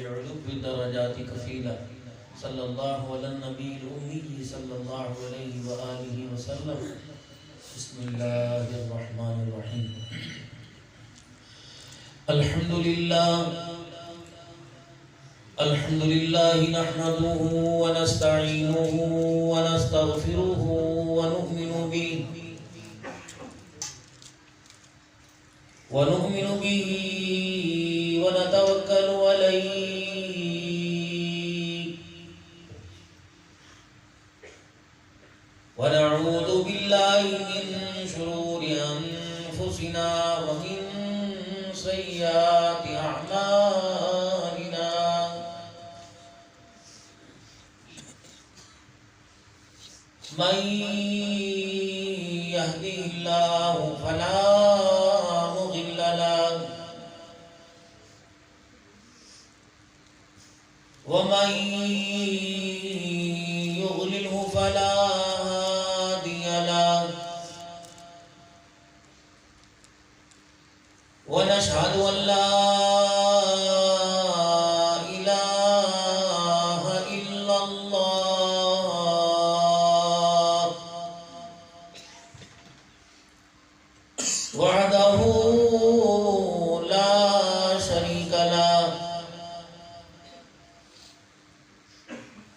بالعلو الدرجات كفيلا صلى الله على النبي الأمي صلى الله عليه وآله وسلم. بسم الله الرحمن الرحيم. الحمد لله نحمده ونستعينه ونستغفره ونؤمن به ونتوكل عليه ونعوذ بالله من شرور أنفسنا ومن سيئات أعمالنا. من يهده الله فلا مضل له ومن يضلله فلا هادي له. ونشهد أن لا إله إلا الله وحده لا شريك له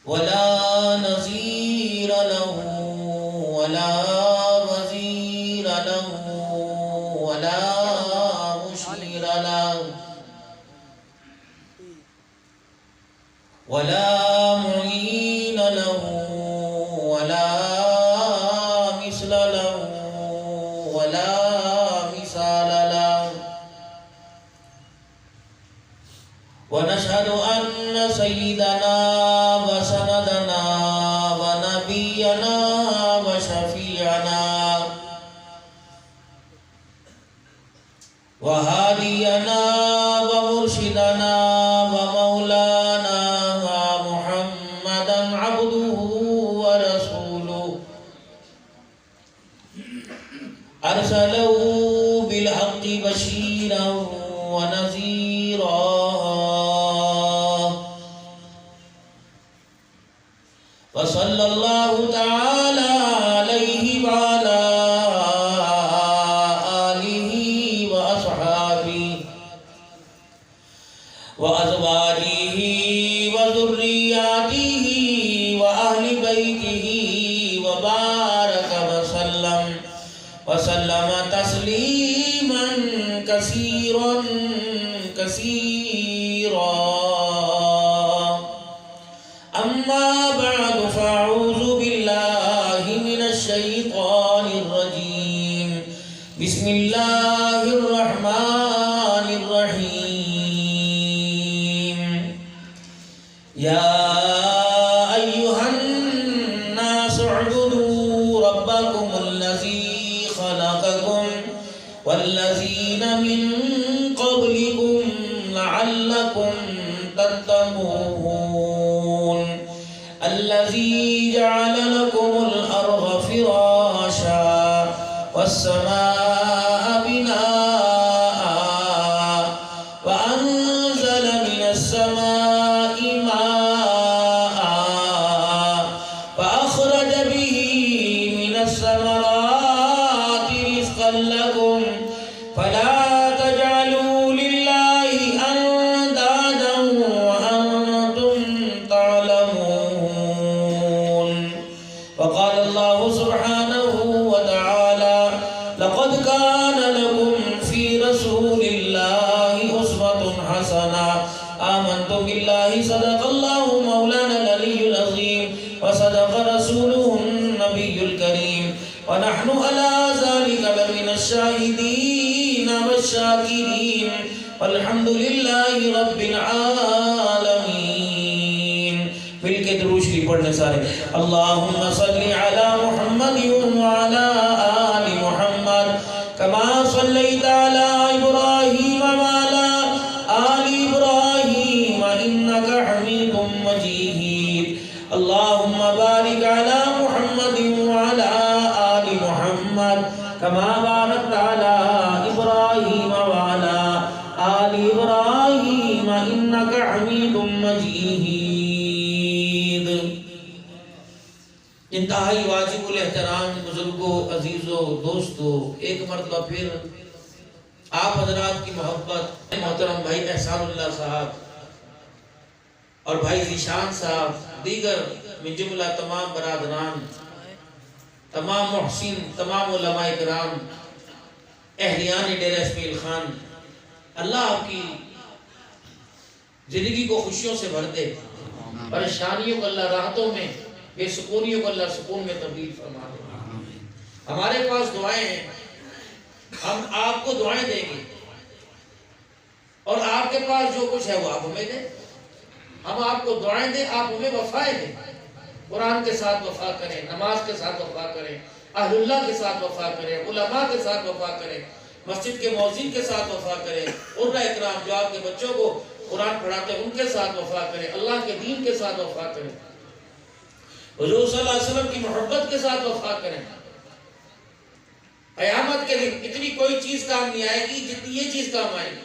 ولا نظير له ولا وزير له ولا مشير له ولا معين له ولا مثل له ولا مثال له. ونشهد أن سيدنا وسندنا ونبينا وشفيعنا وهادينا ومرشدنا ومولانا محمدا عبده ورسوله أرسله بالحق بشيرا ونذيرا. وصلى الله تعالى عليه وعلى آله وأصحابه وأزواجه وذرياته وأهل بيته وبارك وسلم تسليما كثيرا كثيرا. أما بعد فأعوذ بالله من الشيطان الرجيم. بسم الله الرحمن الرحيم. يا أيها الناس اعبدوا ربكم الذي خلقكم والذين من قبلكم لعلكم تتقون. الذي جعل لكم الأرض فراشا والسماء بناء وأنزل من السماء ماء فأخرج به من الثمرات رزقا لكم فلا تجعلوا لله أندادا وأنتم تعلمون. وقال الله سبحانه وتعالى: لقد كان لكم في رسول الله أسوة حسنة. آمنت بالله صدق الله مولانا العلي العظيم وصدق رسوله النبي الكريم ونحن على ذلك لمن الشاهدين والشاكرين والحمد لله رب العالمين. مل کے درود شریف پڑھنے سارے. اللهم صل على محمد وعلى آل محمد كما صليت على إبراهيم وعلى آل إبراهيم إنك حميد مجيد. اللهم بارك على محمد وعلى آل محمد كما باركت على إبراهيم وعلى آل إبراهيم إنك حميد انتہائی واجب الاحترام بزرگوں، عزیزوں، دوستوں، ایک مرتبہ پھر آپ حضرات کی محبت محترم بھائی احسان اللہ صاحب اور بھائی ذیشان صاحب، دیگر من جملہ تمام برادران، تمام محسن، تمام علماء کرام، اہلیان ڈیرہ اسماعیل خان، اللہ آپ کی زندگی کو خوشیوں سے بھر دے، پریشانیوں کو اللہ راحتوں میں، بے سکونیوں کو اللہ سکون میں تبدیل فرما دے۔ ہمارے پاس دعائیں ہیں، ہم آپ کو دعائیں دیں گے، اور آپ کے پاس جو کچھ ہے وہ آپ ہمیں دیں۔ ہم آپ کو دعائیں دیں، آپ ہمیں وفائیں دیں۔ قرآن کے ساتھ وفا کریں، نماز کے ساتھ وفا کریں، اہل اللہ کے ساتھ وفا کریں، علماء کے ساتھ وفا کریں، مسجد کے مؤذن کے ساتھ وفا کریں، علماء اکرام جو آپ کے بچوں کو قرآن پڑھاتے ہیں ان کے ساتھ وفا کریں، اللہ کے دین کے ساتھ وفا کریں، حضور صلی اللہ علیہ وسلم کی محبت کے ساتھ وفا کریں۔ قیامت کے دن اتنی کوئی چیز کام نہیں آئے گی جتنی یہ چیز کام آئے گی۔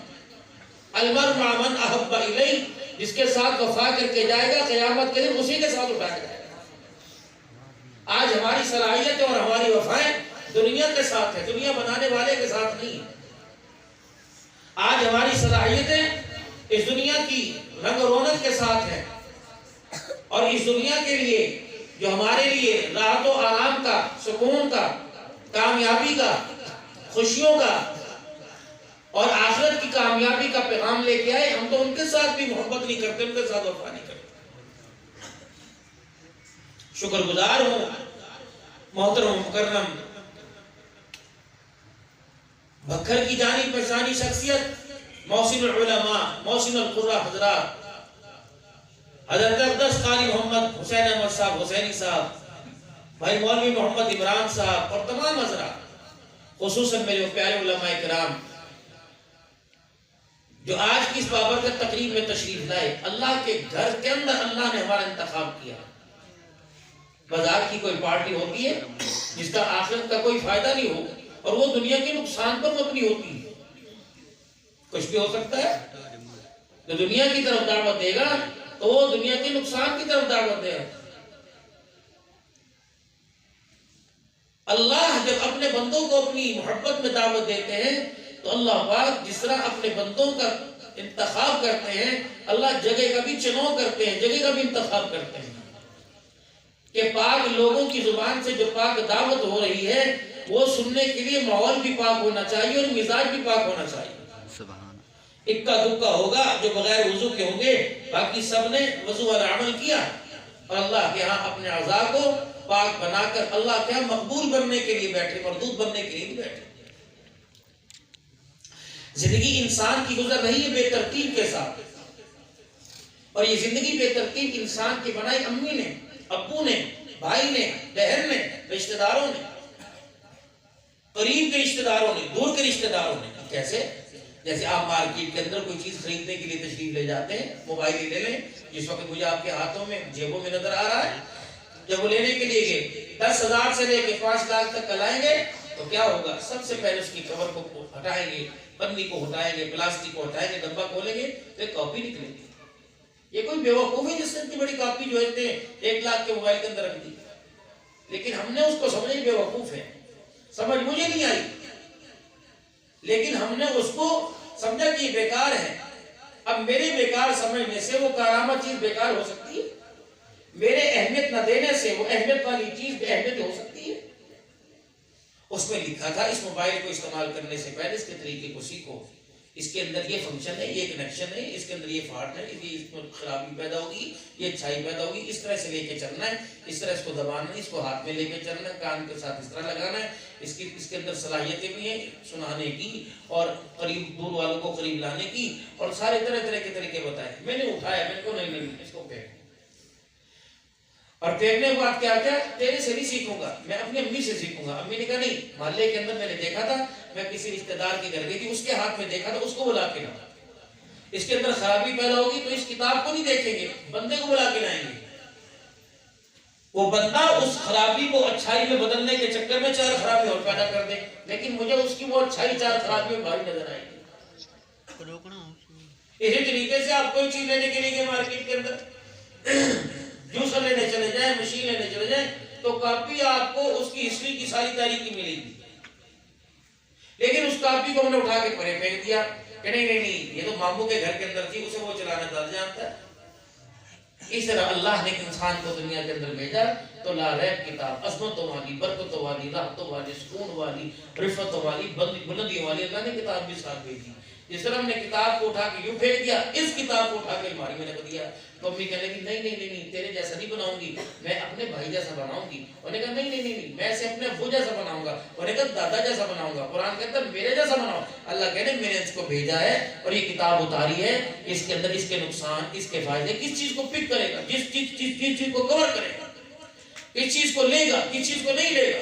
المرء مع من احب الیہ، جس کے ساتھ وفا کر کے جائے گا قیامت کے دن اسی کے ساتھ اٹھا کے جائے گا۔ آج ہماری صلاحیتیں اور ہماری وفائیں دنیا کے ساتھ ہیں، دنیا بنانے والے کے ساتھ نہیں۔ آج ہماری صلاحیتیں اس دنیا کی رنگ و رونق کے ساتھ ہیں، اور اس دنیا کے لیے جو ہمارے لیے راحت و آرام کا، سکون کا، کامیابی کا، خوشیوں کا اور آخرت کی کامیابی کا پیغام لے کے آئے، ہم تو ان کے ساتھ بھی محبت نہیں کرتے، ان کے ساتھ وفا نہیں کرتے۔ شکر گزار ہوں محترم مکرم بکھر کی جانی پہچانی شخصیت، محسن العلماء، محسن القرآ حضرات، حضرت اقدس قاری محمد حسین احمد صاحب حسینی صاحب، بھائی مولوی محمد عمران صاحب اور تمام حضرات، خصوصاً میرے پیارے علماء کرام جو آج کی اس بابرکت تقریب میں تشریف لائے۔ اللہ کے گھر کے اندر اللہ نے ہمارا انتخاب کیا۔ بازار کی کوئی پارٹی ہوتی ہے جس کا آخرت کا کوئی فائدہ نہیں ہو اور وہ دنیا کے نقصان پر مبنی ہوتی ہے، کچھ بھی ہو سکتا ہے۔ جو دنیا کی طرف دعوت دے گا تو وہ دنیا کے نقصان کی طرف دعوت دے گا۔ اللہ جب اپنے بندوں کو اپنی محبت میں دعوت دیتے ہیں تو اللہ پاک جس طرح اپنے بندوں کا انتخاب کرتے ہیں، اللہ جگہ کا بھی چناؤ کرتے ہیں، جگہ کا بھی انتخاب کرتے ہیں کہ پاک لوگوں کی زبان سے جو پاک دعوت ہو رہی ہے وہ سننے کے لیے ماحول بھی پاک ہونا چاہیے اور مزاج بھی پاک ہونا چاہیے۔ اکا دکا ہوگا جو بغیر وضو کے ہوں گے، باقی سب نے وضو والا عمل کیا اور اللہ کے ہاں اپنے اعضاء کو پاک بنا کر اللہ کے ہاں مقبول بننے کے لیے بیٹھے، مردود بننے کے لیے بیٹھے۔ زندگی انسان کی گزر رہی ہے بے ترتیب کے ساتھ، اور یہ زندگی بے ترتیب انسان کی بنائی امی نے، ابو نے، بھائی نے، بہن نے، رشتہ داروں نے، قریب کے رشتہ داروں نے، دور کے رشتہ داروں نے۔ کیسے؟ جیسے آپ مارکیٹ کے اندر کوئی چیز خریدنے کے لیے تشریف لے جاتے ہیں، موبائل ہی لے لیں، جس وقت مجھے آپ کے ہاتھوں میں جیبوں میں نظر آ رہا ہے، جب وہ لینے کے لیے گئے 10,000 سے لے کے 5 لاکھ تک کا لائیں گے تو کیا ہوگا؟ سب سے پہلے اس کی کور کو ہٹائیں گے، پنی کو ہٹائیں گے، پلاسٹک کو ہٹائیں گے، ڈبہ کھولیں گے تو ایک کاپی نکلے گی۔ یہ کوئی بیوقوف ہے جس نے اتنی بڑی کاپی جو ہے 1 لاکھ کے موبائل کے اندر رکھ دی، لیکن ہم نے اس کو سمجھے بیوقوف ہے، سمجھ مجھے نہیں آئی، لیکن ہم نے اس کو سمجھا کہ یہ بیکار ہے۔ اب میرے بیکار سمجھنے سے وہ کارآمد چیز بیکار ہو سکتی ہے، میرے اہمیت نہ دینے سے وہ اہمیت والی چیز بے اہمیت ہو سکتی ہے۔ اس میں لکھا تھا اس موبائل کو استعمال کرنے سے پہلے اس کے طریقے کو سیکھو، اس کے اندر یہ فنکشن ہے، یہ کنیکشن ہے، اس کے اندر یہ فالٹ ہے، یہ اس میں خرابی پیدا ہوگی، یہ اچھائی پیدا ہوگی، اس طرح سے لے کے چلنا ہے، اس طرح اس کو دبانا ہے، اس کو ہاتھ میں لے کے چلنا ہے، کان کے ساتھ اس طرح لگانا ہے، اس کے اندر صلاحیتیں بھی ہیں سنانے کی اور قریب دور والوں کو قریب لانے کی، اور سارے طرح طرح کے طریقے بتائے۔ میں نے اٹھایا، میں نے کہا نہیں اس کو پھینک، اور پھینکنے کے بعد کیا کیا؟ تیرے سے نہیں سیکھوں گا، میں اپنی امی سے سیکھوں گا۔ امی نے کہا نہیں، محلے کے اندر میں نے دیکھا تھا، میں کسی رشتہ دار کے گھر گئی تھی، اس کے ہاتھ میں دیکھا تھا، اس کو بلا کے لاؤ، اس کے اندر خرابی پیدا ہوگی تو اس کتاب کو نہیں دیکھیں گے، بندے کو بلا کے لائیں گے، وہ بندہ اس خرابی کو اچھائی میں بدلنے کے چکر میں 4 خرابی اور پیدا کر دے، لیکن مجھے اس کی وہ اچھائی 4 خرابی میں بھاری نظر آئے گی۔ اسی طریقے سے آپ کوئی چیز لینے کے لیے مارکیٹ کے اندر جوسر لینے چلے جائیں، مشین لینے چلے جائیں، تو کاپی آپ کو اس کی ہسٹری کی ساری تاریخی ملے گی، لیکن اس کاپی کو ہم نے اٹھا کے پرے پھینک دیا کہ نہیں یہ تو ماموں کے گھر کے اندر تھی، اسے وہ چلانا زیادہ جانتا ہے۔ اس طرح اللہ نے انسان کو دنیا کے اندر بھیجا تو لا ریب کتاب، عظمتوں والی، برکتوں والی، راحتوں والی، سکون والی، رفعتوں والی، بلندیوں والی اللہ نے کتاب بھی ساتھ بھیجی۔ جس طرح ہم نے کتاب کو اٹھا کے یوں پھینک دیا، اس کتاب کو اٹھا کے الماری میں رکھ دیا، تو امی کہنے لگی نہیں تیرے جیسا نہیں بناؤں گی، میں اپنے بھائی جیسا بناؤں گی۔ انہوں نے کہا نہیں میں اسے اپنے ابو جیسا بناؤں گا، انہوں نے کہا دادا جیسا بناؤں گا۔ قرآن کہتا ہے میرے جیسا بناؤ۔ اللہ کہنے میں نے اس کو بھیجا ہے اور یہ کتاب اتاری ہے، اس کے اندر اس کے نقصان، اس کے فائدے، کس چیز کو پک کرے گا، جس چیز کو کور کرے گا، کس چیز کو لے گا، کس چیز کو نہیں لے گا۔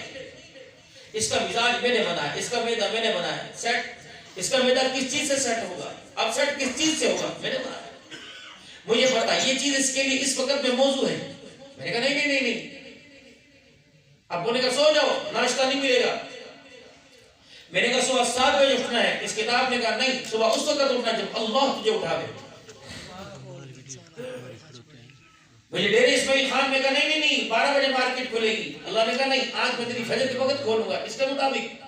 اس کا مزاج میں نے بنایا، اس کا معدہ میں نے بنایا، سیٹ اس کا معدہ کس چیز سے سیٹ ہوگا، اب سیٹ کس چیز سے ہوگا، میں نے بنایا۔ مجھے پتا یہ چیز اس کے لیے اس وقت میں موضوع ہے۔ میں نے کہا نہیں ابو نے کہا سو جاؤ، ناشتہ نہیں ملے گا۔ میں نے کہا صبح 7 بجے اٹھنا ہے۔ اس کتاب نے کہا نہیں، صبح اس وقت اٹھنا جب اللہ تجھے اٹھاوے۔ مجھے ڈیرے اسماعیل خان نے کہا نہیں 12 بجے مارکیٹ کھلے گی۔ اللہ نے کہا نہیں، آج میں تیری فجر کے وقت کھولوں گا اس کے مطابق۔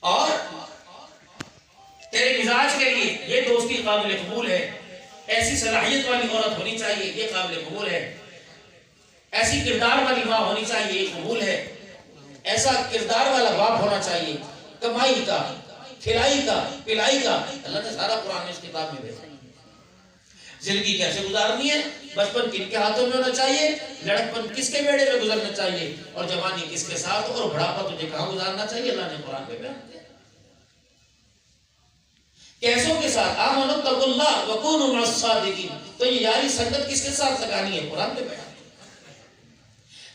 اور تیرے مزاج کے لیے یہ دوستی قابل قبول ہے، ایسی صلاحیت والی عورت ہونی چاہیے، یہ قابل قبول ہے، ایسی کردار والی ماں ہونی چاہیے، یہ قبول ہے، ایسا کردار والا باپ ہونا چاہیے، کمائی کا، کھلائی کا، پلائی کا۔ اللہ نے سارا قرآن اس کتاب میں بھیجا۔ زندگی کیسے گزارنی ہے، بچپن کن کے ہاتھوں میں ہونا چاہیے، لڑکپن کس کے بیڑے میں گزرنا چاہیے، اور جوانی کس کے ساتھ، اور بڑھاپا تجھے کہاں گزارنا چاہیے، اللہ نے قرآن میں بیان کیا۔ کیسوں کے ساتھ، آمنوا اتقوا اللہ وکونوا مع الصادقین۔ تو یہ یاری سنگت کس کے ساتھ لگانی ہے، قرآن میں بیان۔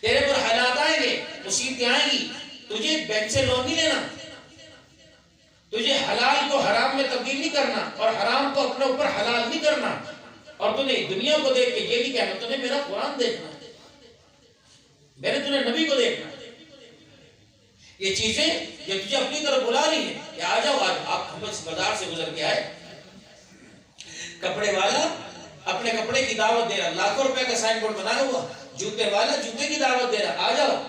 تیرے پر حالات آئیں گے، مصیبتیں آئیں گی، تجھے بینک سے لون نہیں لینا، تجھے حلال کو حرام میں تبدیل نہیں کرنا، اور حرام کو اپنے اوپر حلال نہیں کرنا، اور تجھے دنیا کو دیکھ کے یہ نہیں کہنا تجھے میرا قرآن دیکھنا، میں نے تجھے نبی کو دیکھنا۔ یہ چیزیں یہ تجھے اپنی طرف بلا رہی ہیں کہ آ جاؤ آج۔ آپ بازار سے گزر کے آئے، کپڑے والا اپنے کپڑے کی دعوت دے رہا، لاکھوں روپے کا سائن بورڈ بنا ہوا، جوتے والا جوتے کی دعوت دے رہا، آ جاؤ۔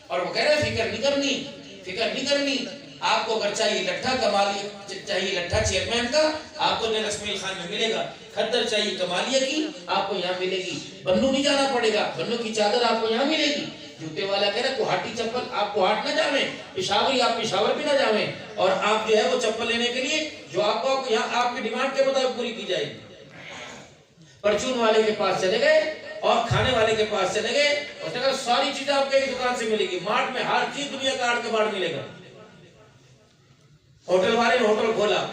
اور وہ کہہ رہے فکر نہیں کرنی، آپ کو اگر چاہیے لٹھا کمالیہ، چاہیے لٹھا چیئرمین کا، آپ کو نیل اسماعیل خان میں ملے گا، کھدر چاہیے کمالیہ کی، آپ کو یہاں ملے گی، بنو نہیں جانا پڑے گا، بنو کی چادر آپ کو یہاں ملے گی۔ جوتے والا کہہ رہا کوہاٹی چپل آپ کوہاٹ نہ جاویں، پشاوری آپ پشاور بھی نہ جاویں، اور آپ جو ہے وہ چپل لینے کے لیے جو آپ کو یہاں آپ کی ڈیمانڈ کے مطابق پوری کی جائے گی۔ پرچون والے کے پاس چلے گئے اور کھانے والے کے پاس چلے گئے، اور کہا ساری چیزیں آپ کے دکان سے ملے گی، مارٹ میں ہر چیز دنیا کا آٹ کے باڑ ملے گا۔ ہوٹل والے نے ہوٹل کھولا،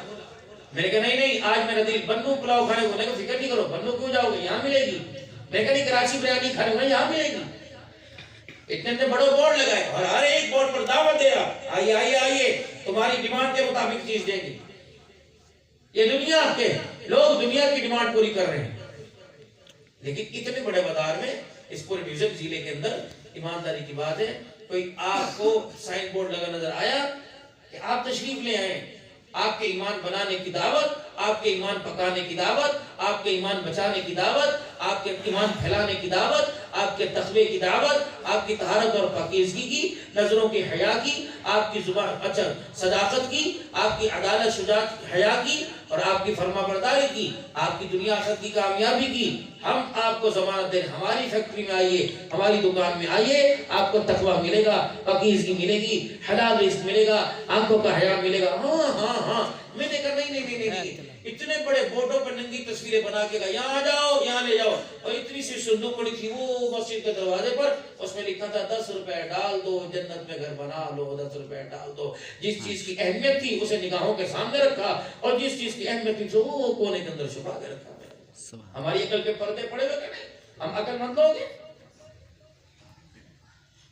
میں نے کہا نہیں آج میرا دل بنو پلاؤ کھانے کو، میں نے کہا فکر نہیں کرو، بنو کیوں جاؤ گے، یہاں ملے گی۔ میں نے کہا نہیں کراچی بریانی کھانے کو، یہاں ملے گی۔ اتنے بڑے بورڈ لگائے اور ہر ایک بورڈ پر دعوت دے رہا، آئیے تمہاری ڈیمانڈ کے مطابق چیز دیں گے۔ یہ دنیا کے لوگ دنیا کی ڈیمانڈ پوری کر رہے ہیں، لیکن اتنے بڑے بازار میں اس پورے میوزک ضلع کے اندر ایمانداری کی بات ہے، کوئی آپ کو سائن بورڈ لگا نظر آیا کہ آپ تشریف لے آئیں، آپ کے ایمان بنانے کی دعوت، آپ کے ایمان پکانے کی دعوت، آپ کے ایمان بچانے کی دعوت، آپ کے ایمان پھیلانے کی دعوت، آپ کے تقوی کی دعوت، آپ کی طہارت اور پاکیزگی کی، نظروں کی حیا کی، آپ کی زبان صداقت کی، آپ کی عدالت شجاعت حیا کی، اور آپ کی فرما برداری کی، آپ کی دنیا آخرت کی کامیابی کی۔ ہم آپ کو ضمانت دیں، ہماری فیکٹری میں آئیے، ہماری دکان میں آئیے، آپ کو تقوی ملے گا، پاکیزگی ملے گی، حلال رزق ملے گا، آنکھوں کا حیا ملے گا۔ ہاں میں نے کہا نہیں، اتنے بڑے بورڈوں پر ننگی تصویریں بنا کے کہا یہاں جاؤ، یہاں لے جاؤ، اور اتنی سی صندوق پڑی تھی وہ مسجد کے دروازے پر، اس میں لکھا تھا 10 روپے ڈال دو جنت میں گھر بنا لو، 10 روپے ڈال دو۔ جس چیز کی اہمیت تھی اسے نگاہوں کے سامنے رکھا، اور جس چیز کی اہمیت تھی وہ کونے کے اندر چھپا کے رکھا۔ ہماری عقل کے پردے پڑے ہوئے کہ نہیں؟ ہم عقل مند لوگ ہیں۔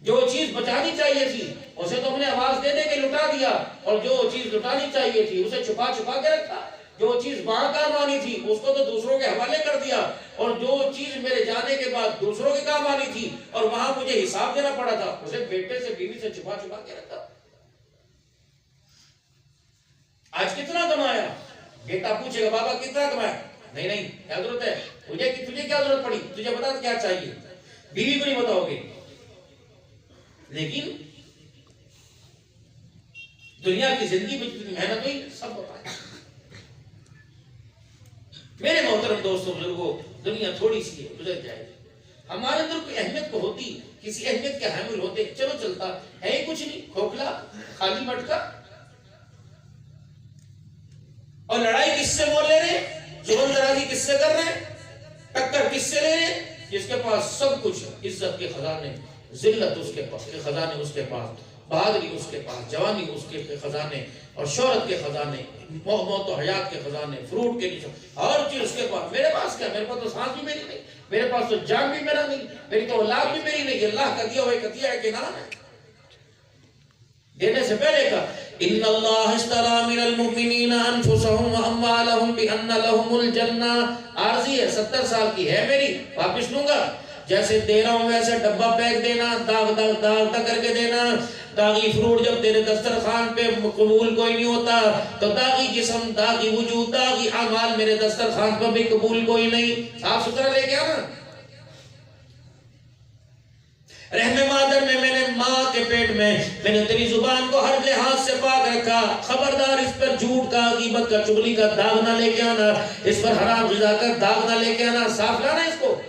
جو چیز بچانی چاہیے تھی اسے تو ہم نے آواز دے دے کے لٹا دیا، اور جو چیز لٹانی چاہیے تھی اسے چھپا کے رکھا۔ جو چیز وہاں کام آنی تھی اس کو تو دوسروں کے حوالے کر دیا، اور جو چیز میرے جانے کے بعد دوسروں کے کام آنی تھی اور وہاں مجھے حساب دینا پڑا تھا اسے بیٹے سے بیوی سے چھپا کے رکھا۔ آج کتنا کمایا؟ بیٹا پوچھے گا بابا کتنا کمایا؟ نہیں کیا ضرورت ہے تجھے کیا ضرورت پڑی، تجھے بتا کیا چاہیے۔ بیوی کو نہیں بتاؤ گے، لیکن دنیا کی زندگی میں جتنی محنت ہوئی سب بتائیں۔ میرے محترم دوستوں بزرگوں، دنیا تھوڑی سی ہے، گزر جائے گی۔ ہمارے اندر کوئی اہمیت کو ہوتی، کسی اہمیت کے حامل ہوتے، چلو چلتا ہے ہی کچھ نہیں، کھوکھلا، خالی مٹکا، اور لڑائی کس سے بول لے رہے، جبن درازی کس سے کر رہے، ٹکر کس سے لے رہے، جس کے پاس سب کچھ ہے، عزت کے خزانے، ذلت اس کے پاس، خزانے اس کے پاس، بہادری اس کے پاس، جوانی اس کے خزانے، اور شہرت کے خزانے، موت و حیات کے خزانے، فروٹ کے نیچے، ہر چیز اس کے پاس۔ میرے پاس کیا؟ میرے پاس تو سانس بھی میری نہیں، میرے پاس تو جان بھی میرا نہیں، میری تو اولاد بھی میری نہیں، اللہ کا دیا ہوئے قطیہ ہے کہ نام ہے۔ دینے سے پہلے کا ان اللہ اشترى من المؤمنین انفسهم واموالهم بان لهم الجنہ، عارضی ہے، 70 سال کی ہے میری، واپس لوں گا، جیسے دے رہا ہوں ویسے ڈبہ پیک دینا، داغ داغ داغ کر کے دینا۔ داغی فروٹ جب تیرے دسترخوان پہ قبول کوئی نہیں ہوتا تو داغی جسم، داغی وجود، داغی اعمال میرے دسترخوان پہ بھی قبول کوئی نہیں۔ صاف ستھرا لے کے آنا۔ رحم مادر میں نے ماں کے پیٹ میں نے تیری زبان کو ہر لحاظ سے پاک رکھا، خبردار اس پر جھوٹ کا، غیبت کا، چغلی کا داغ نہ لے کے آنا، اس پر حرام غذا کا داغ نہ لے کے آنا، صاف لانا اس کو۔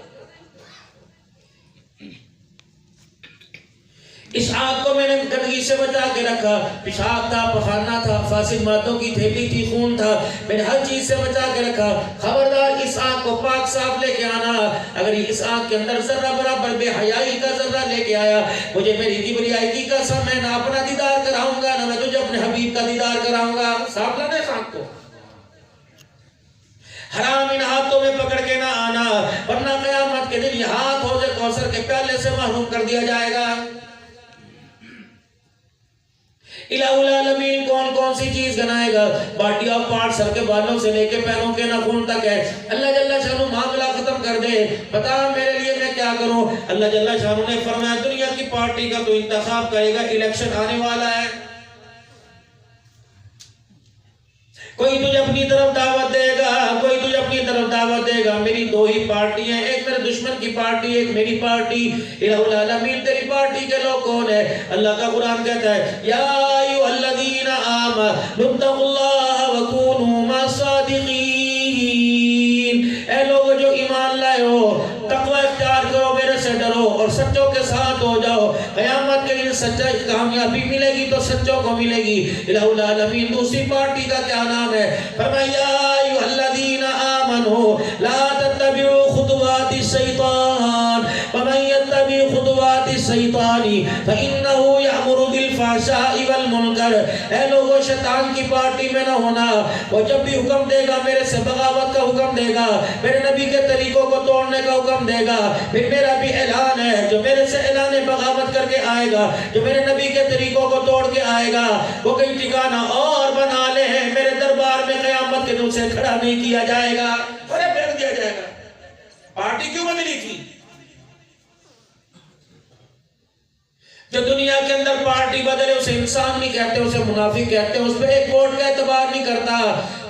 اس آگ کو میں نے گندگی سے بچا کے رکھا، پیشاب تھا، پخانہ تھا، فاسد مادوں کی تھیلی تھی، خون تھا، میں نے ہر چیز سے بچا کے رکھا، خبردار اس آگ کو پاک صاف لے کے آنا۔ اگر اس آگ کے اندر ذرہ برابر بے حیائی کا ذرہ لے کے آیا، مجھے میری کبریائی کی قسم، میں نہ اپنا دیدار کراؤں گا، نہ میں تجھے اپنے حبیب کا دیدار کراؤں گا۔ صاف لانا اس آگ کو۔ حرام ان ہاتھوں میں پکڑ کے نہ آنا، ورنہ قیامت کے دن یہ ہاتھ حوض کوثر کے پیالے سے محروم کر دیا جائے گا۔ الہ العالمین کون کون سی چیز گنائے گا؟ باڈی آف پارٹ، سر کے بالوں سے لے کے پیروں کے ناخن تک ہے۔ اللہ جل شانہ معاملہ ختم کر دے، بتا میرے لیے میں کیا کروں؟ اللہ جل شانہ نے فرمایا دنیا کی پارٹی کا تو انتخاب کرے گا، الیکشن آنے والا ہے، کوئی تجھے اپنی طرف دعوت دے گا، کوئی تجھے اپنی طرف دعوت دے گا۔ میری دو ہی پارٹی ہیں، ایک میرے دشمن کی پارٹی، ایک میری پارٹی۔ الہ العالمین تیری پارٹی کے لوگ کون ہیں؟ اللہ کا قرآن کہتا ہے یا ایھا الذین آمنوا اتقوا اللہ وکونوا مع الصادقین، اے لوگو جو ایمان لائے ہو، تقوی اختیار کرو، میرے سے ڈرو اور سچوں کے ساتھ ہو جاؤ۔ قیامت کے دن سچائی کامیابی ملے گی تو سچوں کو ملے گی۔ الہ العالمین دوسری پارٹی کا کیا نام ہے؟ فرمایا یا ایھا الذین آمنوا لا تتبعوا خطوات الشیطان ومن یتبع خطوات الشیطان فإنه یأمر بالفحشاء والمنکر، اے لوگو شیطان کی پارٹی میں نہ ہونا، وہ جب بھی حکم دے گا میرے سے بغاوت کا حکم دے گا، میرے نبی کے طریقوں کو توڑنے کا حکم دے گا، پھر میرا بھی اعلان ہے جو میرے سے اعلان بغاوت کر کے آئے گا، جو میرے نبی کے طریقوں کو توڑ کے آئے گا، وہ کہیں ٹھکانہ اور بنا لے، میرے دربار میں قیامت کے دن سے کھڑا نہیں کیا جائے گا، بڑے پھینک دیا جائے گا۔ پارٹی کیوں ملی تھی؟ جو دنیا کے اندر پارٹی بدلے اسے انسان نہیں کہتے، اسے منافق کہتے ہیں، اس پہ ایک ووٹ کا اعتبار نہیں کرتا۔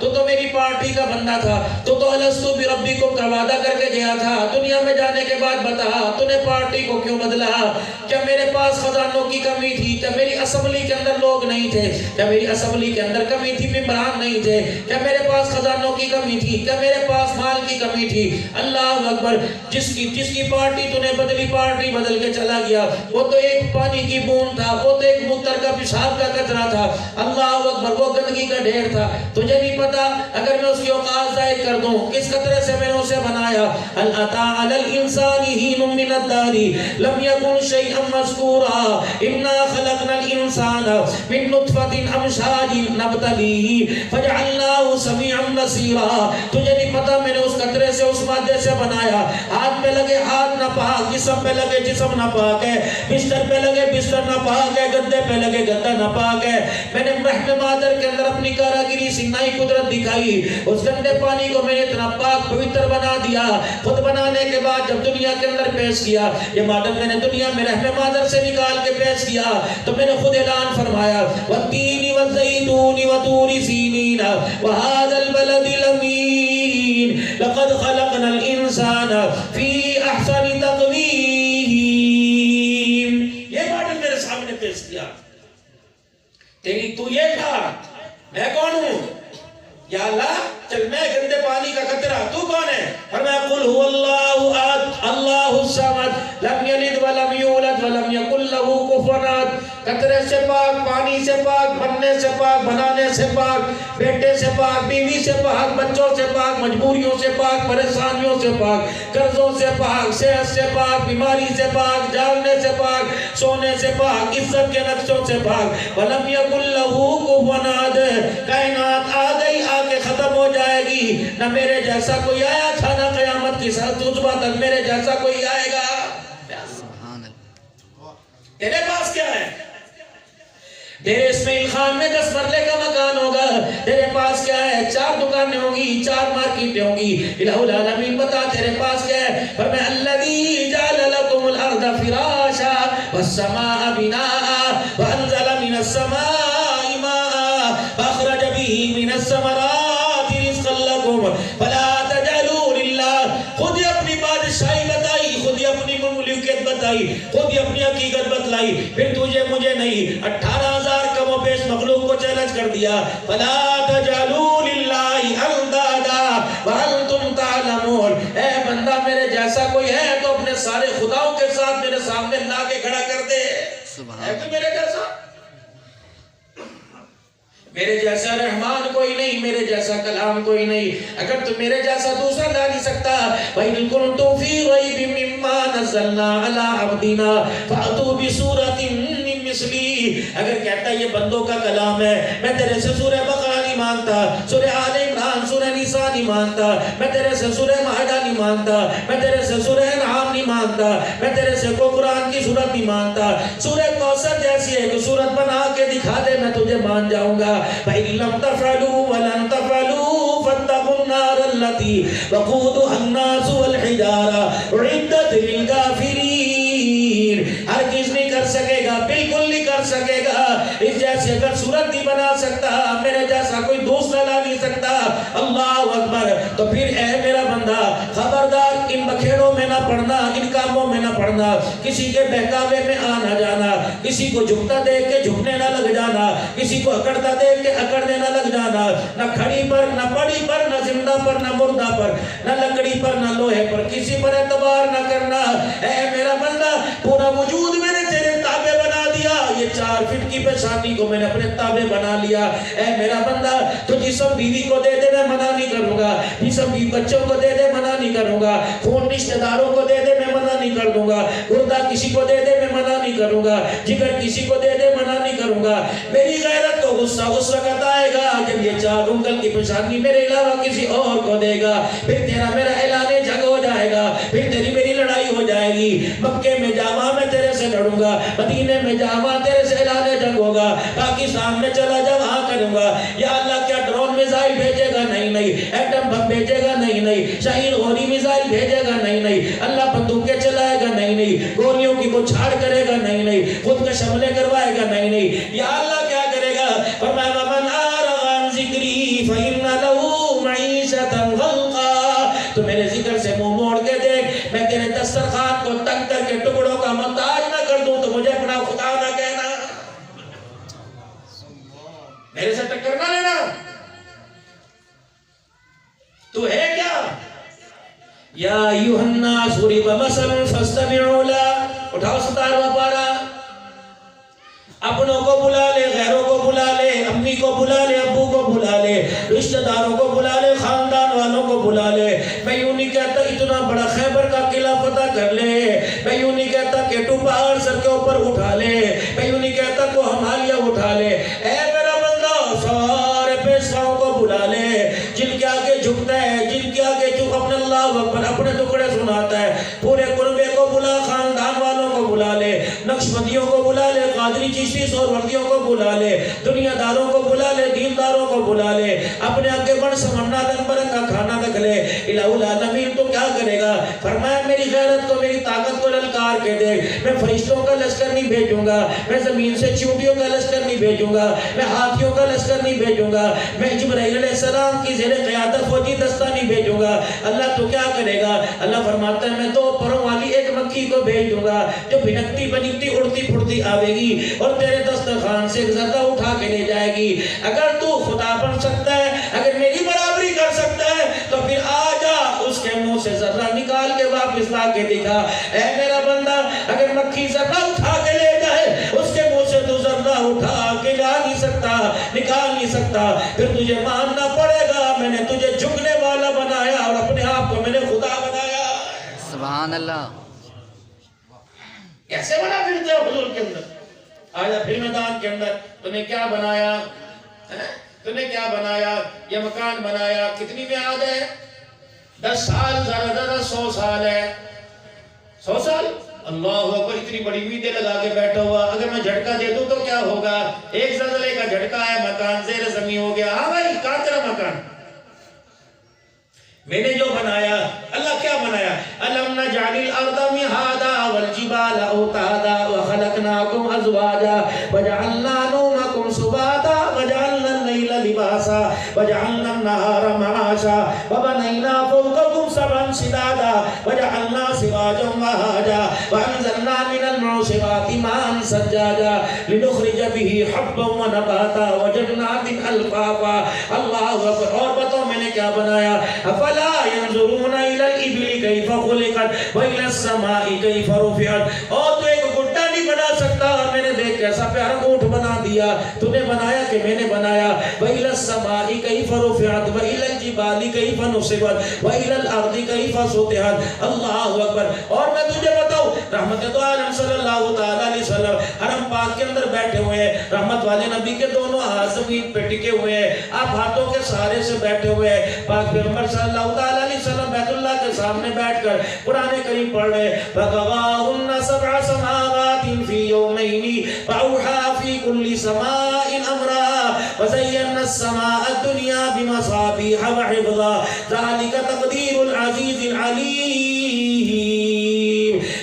تو میری پارٹی کا بندہ تھا، تو الستو بربکم کا وعدہ کر کے گیا تھا، دنیا میں جانے کے بعد بتا تو نے پارٹی کو کیوں بدلا؟ کیا میرے پاس خزانوں کی کمی تھی؟ کیا میری اسمبلی کے اندر لوگ نہیں تھے؟ کیا میری اسمبلی کے اندر کمی تھی؟ ممبران نہیں تھے؟ کیا میرے پاس خزانوں کی کمی تھی؟ کیا میرے پاس مال کی کمی تھی؟ اللہ اکبر، جس کی پارٹی تو نے بدلی، پارٹی بدل کے چلا گیا، وہ تو ایک پانی کی بوند تھا، وہ تو ایک متر کا پیشاب کا قطرہ تھا، اللہ اکبر، وہ گندگی کا ڈھیر تھا۔ تجھے نہیں پتا اگر میں اس کی اوقات ظاہر کر دوں کس قطرے سے میں نے اسے بنایا؟ هل اتى على الانسان حين من الدهر لم يكن شيئا مذكورا انا خلقنا الانسان من نطفة امشاج نبتليه فجعلناه سميعا بصيرا۔ تجھے نہیں پتا میں نے اس قطرے سے، اس مادے سے بنایا، ہاتھ پہ لگے ہاتھ ناپاک، جسم پہ لگے جسم ناپاک ہے، بستر پہ لگے بستر ناپاک ہے، گدے پہ لگے گدا ناپاک ہے۔ میں نے رحم مادر کے اندر اپنی کاراگری سنائی قدرت دکھائی، اس گندے پانی کو میں نے اتنا پاک پوتر بنا دیا۔ خود بنانے کے بعد جب دنیا کے اندر پیش کیا، یہ مادر میں نے دنیا میں رحم مادر سے نکال کے پیش کیا، تو میں نے خود اعلان فرمایا والتین والزیتون وطور سینین وہذا البلد الامین لقد خلقنا الانسان فی احسن تقویم تیری تو یہ تھا، میں کون ہوں؟ یا اللہ چل میں گندے پانی کا قطرہ، تو کون ہے؟ فرمایا قل هو اللہ احد اللہ الصمد لم یلد ولم یولد ولم یکن له کفوا احد۔ قطرے سے پاک، پانی سے پاک، بننے سے پاک، بنانے سے پاک، بیٹے سے پاک، بیوی سے پاک، بچوں سے پاک، مجبوریوں سے پاک، پریشانیوں سے پاک، قرضوں سے پاک، صحت سے پاک، بیماری سے پاک، جاگنے سے پاک، سونے سے پاک، عزت کے نقشوں سے پاک۔ ولم یکن له کفوا احد، کائنات آ گئی، آ کے ختم ہو جائے گی، نہ میرے جیسا کوئی آیا تھا، نہ قیامت کی صبح تک میرے جیسا کوئی آئے گا۔ تیرے پاس کیا ہے؟ تیرے اسماعیل خان میں 10 مرلے کا مکان ہوگا، تیرے پاس کیا ہے؟ 4 دکانیں ہوں گی، 4 مارکیٹیں ہوں گی۔ الہ العالمین بتا تیرے پاس کیا ہے؟ فرمایا الذی جعل لکم الارض فراشا والسماء بناء وانزل من السماء ماء فاخرج به من الثمرات رزقا لکم فلا تجعلوا للہ۔ خود ہی اپنی بادشاہی بتائی، خود ہی اپنی ملوکیت بتائی، خود ہی اپنی حقیقت بتلائی، پھر تجھے مجھے نہیں 18,000 کم و بیش مخلوق کو چیلنج کر دیا، فلا تجعلوا للہ اندادا وانتم تعلمون۔ اے بندہ میرے جیسا کوئی ہے تو اپنے سارے خداؤں کے ساتھ میرے سامنے لا کے کھڑا کر دے۔ ہے کوئی میرے جیسا؟ میرے جیسا رحمان کوئی نہیں، میرے جیسا کلام کوئی نہیں۔ اگر تو میرے جیسا دوسرا لا نہیں سکتا، وَإِن كُنتُمْ فِي رَيْبٍ مِّمَّا نَزَّلْنَا عَلَىٰ عَبْدِنَا فَأْتُوا بِسُورَةٍ مِّن مِّثْلِهِ۔ اگر کہتا ہے یہ بندوں کا کلام ہے، میں تیرے سے سورہ بقرہ نہیں مانتا، سورہ آل عمران، سورہ نساء نہیں مانتا، میں تیرے سے سورہ مائدہ نہیں مانتا، میں تیرے سے سورہ انعام نہیں مانتا، میں تیرے سے کوئی قرآن کی سورت نہیں مانتا۔ سورہ کوثر جیسی ہے کہ سورت بنا کے دکھا دے میں تجھے مان جاؤں گا۔ فَإِن لَمْ تَفْعَلُوا وَلَن تَفْعَلُوا فَاتَّقُوا النَّارَ الَّتِي وَقُودُهَا النَّاسُ وَالْحِجَارَةُ أُعِدَّتْ لِلْكَافِرِينَ۔ ہرگز نہیں کر سکے گا، بالکل نہیں کر سکے گا۔ اس جیسے اگر صورت نہیں بنا سکتا، میرے جیسا کوئی دوسرا لا نہیں سکتا۔ اللہ اکبر۔ تو پھر اے میرا بندہ خبردار، ان بکھیڑوں میں نہ پڑنا، ان کاموں میں نہ پڑنا، کسی کے بہکاوے میں آنا جانا، کسی کو جھکتا دیکھ کے جھکنے نہ لگ جانا، کسی کو اکڑتا دیکھ کے اکڑنے نہ لگ جانا، نہ کھڑی پر، نہ پڑی پر، نہ زندہ پر، نہ مردہ پر، نہ لکڑی پر، نہ لوہے پر، کسی پر اعتبار نہ کرنا۔ اے میرا بندہ، پورا وجود میں نے تیرے تابع بنا دیا، یہ 4 فٹ کی پیشانی کو میں نے اپنے تابع بنا لیا۔ اے میرا بندہ، تو جسم بیوی کو دے دے میں منع نہیں کروں گا، جسم بچوں کو دے دے منع نہیں کروں گا، خون رشتہ داروں کو دے دے میں منع نہیں کر دوں گا، گردہ کسی کو دے دے میں منع نہیں کروں گا، جگر کسی کو دے دے منع نہیں کروں گا۔ میری غیرت کو غصہ اس وقت آئے گا جب یہ 4 انگل کی پیشانی میرے علاوہ کسی اور کو دے گا، پھر تیرا میرا اعلان جنگ ہو جائے گا، پھر تیری میری لڑائی ہو جائے گی۔ مکے میں جاواں میں تیرے سے لڑوں گا، مدینے میں جاواں تیرے سے اعلان جنگ ہوگا، پاکستان میں چلا جا وہاں کروں گا۔ یا اللہ کیا ڈرون میزائل بھیجے گا؟ نہیں۔ ایٹم بم بھیجے گا؟ نہیں۔ شاہین غوری میزائل بھیجے گا؟ نہیں۔ اللہ بندوقیں چلائے گا؟ نہیں۔ گولیوں کی بچھاڑ کرے گا؟ نہیں۔ خود کا حملے کروائے گا؟ نہیں۔ یا اللہ کیا کرے گا؟ فرمایا وَمَنْ أَعْرَضَ عَنْ ذِكْرِي فَإِنَّ لَهُ مَعِيشَةً ضَنْكًا۔ تو میرے ذکر سے منہ موڑ کے دیکھ، میں تیرے دسترخوان کو تنگ کر کے ٹکڑوں کا محتاج نہ کر دوں تو مجھے اپنا خدا نہ کہنا، میرے سے ٹکر نہ لینا۔ تو ہے کیا؟ یا ایھا الناس ضرب مثل فاستمعوا له۔ اٹھاؤ 17واں پارہ۔ اپنوں کو بلا لے، غیروں کو بلا لے، امی کو بلا لے، ابو کو بلا لے، رشتہ داروں کو بلا لے، خاندان والوں کو بلا لے۔ میں یوں نہیں کہتا اتنا بڑا خیبر کا قلعہ فتح کر لے، میں یوں نہیں کہتا کہ تو پہاڑ سر کے اوپر اٹھا لے، میں یوں نہیں کہتا کو ہمالیہ اٹھا لے۔ اے میرا بندہ، سارے پیشواؤں کو بلا لے، جن کے آگے جھکتا ہے، جن کے آگے جو اپنے اللہ اکبر اپنے ٹکڑے سناتا ہے، پورے قربے کو بلا، خاندان والوں کو بلا لے، نقشبندیوں کو بلا لے، قادری چشتی سہروردیوں کو بلا لے، دنیا داروں کو بلا لے، دینداروں کو بلا لے، اپنے آگے بڑھ سمنا رنگ برنگ کا کھانا رکھ لے۔ الہ العالمین تو کیا کرے گا؟ فرمایا میری غیرت کو، میری طاقت کو للکار کے دیکھ، میں فرشتوں کا لشکر نہیں بھیجوں گا، میں زمین سے چیونٹیوں کا لشکر نہیں بھیجوں گا، میں ہاتھیوں کا لشکر نہیں بھیجوں گا، میں جبرائیل علیہ السلام کی زیر قیادت فوجی دستہ نہیں بھیجوں گا۔ اللہ تو کیا کرے گا؟ اللہ فرماتا ہے میں 2 پروں والی ایک مکھی کو بھیج دوں گا جو بھنکتی بنکتی اڑتی پھرتی آوے گی اور تیرے دسترخوان سے ایک ذرہ اٹھا کے لے جائے گی. اگر تو خدا بن سکتا ہے, اگر میری برابری کر سکتا ہے, تو پھر آ جا اس کے منہ سے ذرہ نکال کے واپس لا کے دکھا. اے میرا بندہ, اگر مکھی ذرہ اٹھا کے لے جائے اس کے منہ سے تو ذرہ اٹھا کے لا نہیں سکتا, نکال نہیں سکتا, پھر تجھے ماننا پڑے گا میں نے تجھے جھکنے والا بنایا اور اپنے آپ کو میں نے خدا بنایا. سبحان اللہ. کیسے بنا پھرتے ہو حضور کے اندر؟ آجا پھر میدان کے اندر تمہیں کیا بنایا, تمہیں کیا بنایا؟ یہ مکان بنایا کتنی میعاد ہے؟ 10 سال, زیادہ زیادہ 100 سال ہے. 100 سال, اللہ اکبر, اتنی بڑی امیدیں لگا کے بیٹھا ہوا. اگر میں جھٹکا دے دوں تو کیا ہوگا؟ ایک زلزلے کا جھٹکا ہے, مکان زیر زمین ہو گیا. ہاں بھائی, کہاں تیرا مکان؟ میں نے جو بنایا, اللہ کیا بنایا؟ أَلَمْ نَجْعَلِ الْأَرْضَ مِهَادًا وَالْجِبَالَ أَوْتَادًا وَخَلَقْنَاكُمْ أَزْوَاجًا وَجَعَلْنَا نَوْمَكُمْ سُبَاتًا وَجَعَلْنَا اللَّيْلَ لِبَاسًا وَجَعَلْنَا النَّهَارَ مَعَاشًا وَبَنَيْنَا فَوْقَكُمْ سَبْعًا شِدَادًا وَجَعَلْنَا سِرَاجًا وَهَّاجًا وَأَنزَلْنَا مِنَ الْمُعْصِرَاتِ مَاءً ثَجَّاجًا لِنُخْرِجَ بِهِ حَبًّا وَنَبَاتًا وَجَنَّاتٍ أَلْفَافًا. اللہ اکبر. اور بتاؤ میں نے کیا بنایا؟ افلا ينظرون الى الابل كيف خلقت والى السماء كيف رفعت. اور تو ایک گڈا نہیں بنا سکتا, میں نے دیکھ کیسا پیارا اونٹ بنا دیا. تو نے بنایا کہ میں نے بنایا. والى السماء كيف رفعت والى الجبال كيف نصبت والى الارض كيف سطحت. اللہ اکبر. اور میں تجھے بتاؤں, رحمت دو عالم صلی اللہ تعالی علیہ وسلم حرم پاک کے اندر بیٹھے ہوئے ہیں, رحمت والے نبی کے دونوں ہاتھ زمین پہ ٹکے ہوئے ہیں, آپ ہاتھوں کے سہارے سے بیٹھے ہوئے ہیں. پاک پیغمبر صلی اللہ تعالی علیہ وسلم بیت اللہ کے سامنے بیٹھ کر قرآن کریم پڑھ رہے. فَقَضَاهُنَّ سَبْعَ سَمَاوَاتٍ فِي يَوْمَيْنِ فَأَوْحَىٰ فِي كُلِّ سَمَاءٍ أَمْرَهَا وَزَيَّنَّا السَّمَاءَ الدُّنْيَا بِمَصَابِيحَ وَحِفْظًا ذَلِكَ تَقْدِيرُ الْعَزِيزِ الْعَلِيمِ.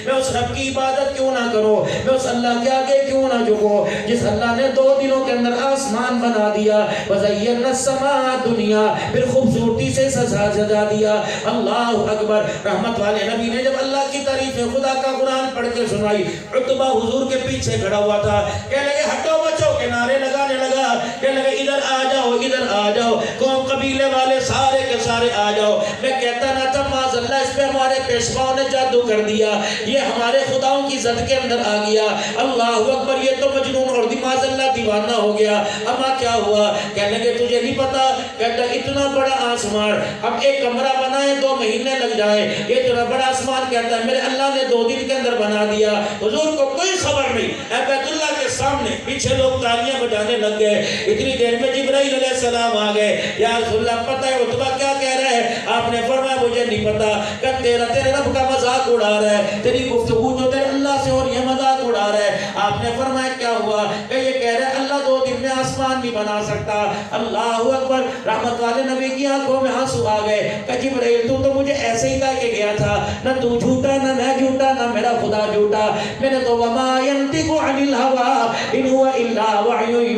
میں اس رب کی عبادت کیوں نہ کرو, میں اس اللہ کے آگے کیوں نہ جھکو جس اللہ نے 2 دنوں کے اندر آسمان بنا دیا. وَزَيَّنَّا السَّمَاءَ الدُّنْيَا, پھر خوبصورتی سے سجا دیا. اللہ اکبر. رحمت والے نبی نے جب اللہ کی تعریف خدا کا قرآن پڑھ کے سنائی, عتبہ حضور کے پیچھے کھڑا ہوا تھا, کہنے لگے ہٹو بچو, کے نعرے لگانے لگا, کہنے لگے ادھر آ جاؤ, ادھر آ جاؤ, قوم قبیلے والے سارے کے سارے آ جاؤ. میں کہتا نہ تھا معاذ اللہ اس پہ ہمارے پیشواؤں نے جادو کر دیا, یہ ہمارے خداؤں کی زد کے اندر آ گیا. اللہ اکبر. یہ تو مجنون اور معاذ اللہ دیوانہ ہو گیا. اما کیا ہوا؟ کہنے لگے تجھے نہیں پتا, کہتا اتنا بڑا آسمان, اب ایک کمرہ بنائے 2 مہینے لگ جائے, یہ اتنا بڑا آسمان کہتا ہے میرے اللہ نے 2 دن کے اندر بنا دیا. حضور کو کوئی خبر نہیں. اے بیت اللہ کے سامنے پیچھے لوگ تالیاں بجانے لگ گئے. اتنی دیر میں جبرائیل علیہ السلام آ گئے. یا رسول اللہ پتہ ہے عتبہ کیا کہہ رہا ہے؟ آپ نے فرمایا مجھے نہیں پتا, کہ تیرے رب کا مذاق اڑا رہا ہے, تیری گفتگو جو تیرے اللہ سے اور یہ مذاق اڑا رہا ہے. آپ نے فرمایا کیا ہوا؟ کہ یہ کہہ رہا ہے اللہ 2 دن میں آسمان نہیں بنا سکتا. اللہ اکبر. رحمت والے نبی کی آنکھوں میں آنسو آ گئے کہ جبرائیل تو مجھے ایسے ہی کہہ کے گیا تھا, نہ تو جھوٹا نہ میں جھوٹا نہ میرا خدا جھوٹا. میں نے تو وما ينطق عن الهوى ان هو الا وحی یوحی,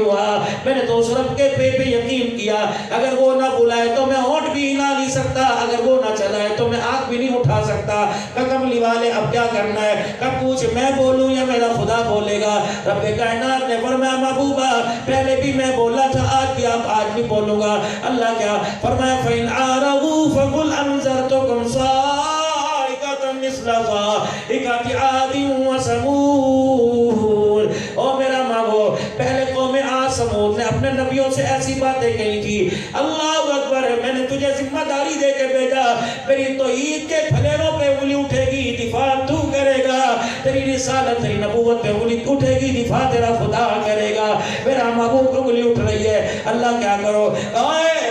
میں نے تو اس رب کے پہ یقین کیا, اگر وہ نہ بلائے تو میں ہونٹ بھی ہلا نہیں سکتا, اگر وہ نہ چلائے تو میں آنکھ بھی نہیں اٹھا سکتا. کہ کملی والے اب کیا کرنا ہے؟ کہ پوچھ میں بولوں یا میرا خدا بولے گا؟ رب کائنات نے فرمایا محبوبہ پہلے بھی میں بولا تھا, آج بھی آپ آج بھی بولوں گا. اللہ کیا فرمایا؟ فَإِنْ عَارَضُوا فَقُلْ أَنذَرْتُكُمْ صَاعِقَةً مِثْلَ صَاعِقَةِ عَادٍ وَثَمُودَ. او میرا مانگو, پہلے قوم عاد سمود نے اپنے نبیوں سے ایسی باتیں کہی تھی. اللہ اکبر. میں نے تجھے ذمہ داری دے کے بھیجا, میری توحید کے پھلیروں پہ انگلی اٹھے گی, دفاع تو کرے گا. تیری رسالت تیری نبوت پہ انگلی اٹھے گی, دفاع تیرا خدا کرے گا. میرا محبوب انگلی اٹھ رہی ہے. اللہ کیا کرو؟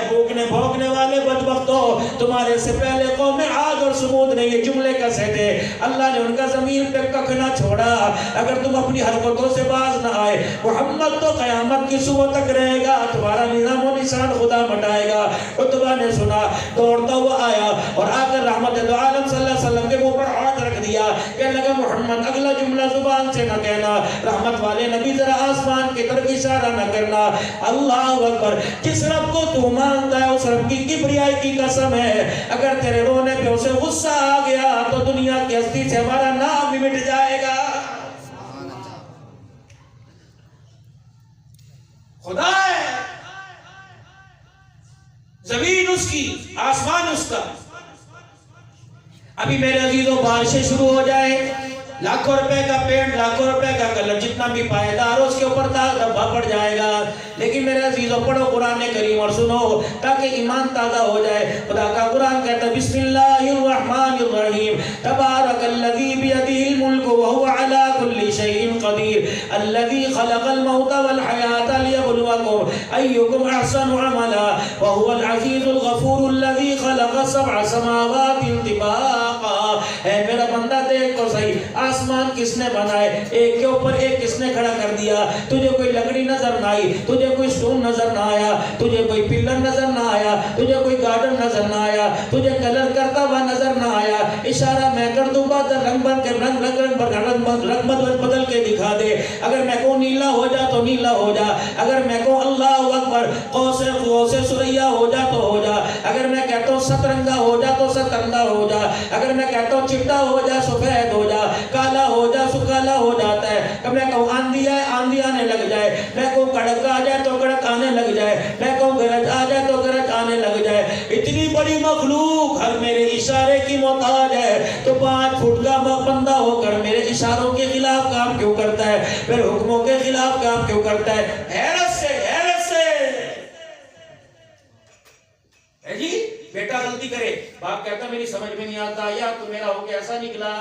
بھوکنے بھوکنے والے بدبختوں, تمہارے سے پہلے قوم عاد اور سمود نے یہ جملے کسے تھے. اللہ نے ان کا زمین پہ ککھ نہ چھوڑا. اگر تم اپنی حرکتوں سے باز نہ آئے, محمد تو قیامت کی صبح تک رہے گا, تمہارا نظام و نشان خدا مٹائے گا. عتبہ نے سنا, دوڑتا ہوا آیا اور آ کر رحمت دو عالم صلی اللہ علیہ وسلم کے منہ پر ہاتھ رکھ دیا. کہنے لگا محمد اگلا جملہ زبان سے نہ کہنا, رحمت والے نبی ذرا آسمان کی طرف اشارہ نہ کرنا. اللہ اکبر. جس رب کو تو مانتا ہے اس رب کی کبریائی کی قسم ہے, ہے اگر تیرے رونے پہ اسے غصہ آ گیا تو دنیا کی ہستی سے ہمارا نام بھی مٹ جائے گا. خدا ہے، زمین اس کی، آسمان اس کا. ابھی میرے عزیزوں بارشیں شروع ہو جائے، لاکھوں روپے کا پینٹ، لاکھوں روپے کا کلر، جتنا بھی پائیدار اس کے اوپر دھبا پڑ جائے گا. لیکن میرے عزیزوں پڑھو قرآن کریم اور سنو تاکہ ایمان تازہ ہو جائے. خدا کا قرآن کہتا ہے بسم اللہ الرحمن الرحیم تبارک الذی بیدہ الملک وہو علی کل شیء قدیر الذی خلق الموت والحیاۃ لیبلوکم ایکم احسن عملا وہو العزیز الغفور الذی خلق سبع سماوات طباقا. اے میرا بندہ دیکھ تو صحیح، آسمان کس نے بنائے؟ ایک کے اوپر ایک کس نے کھڑا کر دیا. تجھے کوئی لکڑی نظر نہ آئی، تجھے کوئی سٹون نظر نہ آیا، تجھے کوئی پلر نظر نہ آیا، تجھے کوئی گارڈن نظر نہ آیا، تجھے کلر کرتا ہوا نظر نہ آیا. اشارہ میں کر دوں گا تو رنگ بن کے رنگ بدل کے دکھا دے. اگر میں کو نیلا ہو جا تو نیلا ہو جا، اگر میں کو اللہ اکبر قوس سریا ہو جا تو ہو جا، اگر میں کہتا ہوں سترنگا ہو جا تو سترنگا ہو جا، اگر میں کہتا ہوں چٹا ہو جا سفید ہو جا، کالا ہو جا سو کالا ہو جاتا ہے. کب میں کہوں آندھی آئے آندھی آنے لگ جائے، میں کہوں کڑک آ جائے تو کڑک آنے لگ جائے، میں کہوں گرج آ جائے تو گرج آنے لگ جائے. اتنی بڑی مخلوق ہر میرے اشارے کی محتاج ہے تو 5 فٹ کا بندہ ہو کر میرے اشاروں کے خلاف کام کیوں کرتا ہے، میرے حکموں کے خلاف کام کیوں کرتا ہے؟ حیرت سے جی. بیٹا غلطی کرے، باپ کہتا میری سمجھ میں نہیں آتا، یا تو میرا ہو کے ایسا نکلا.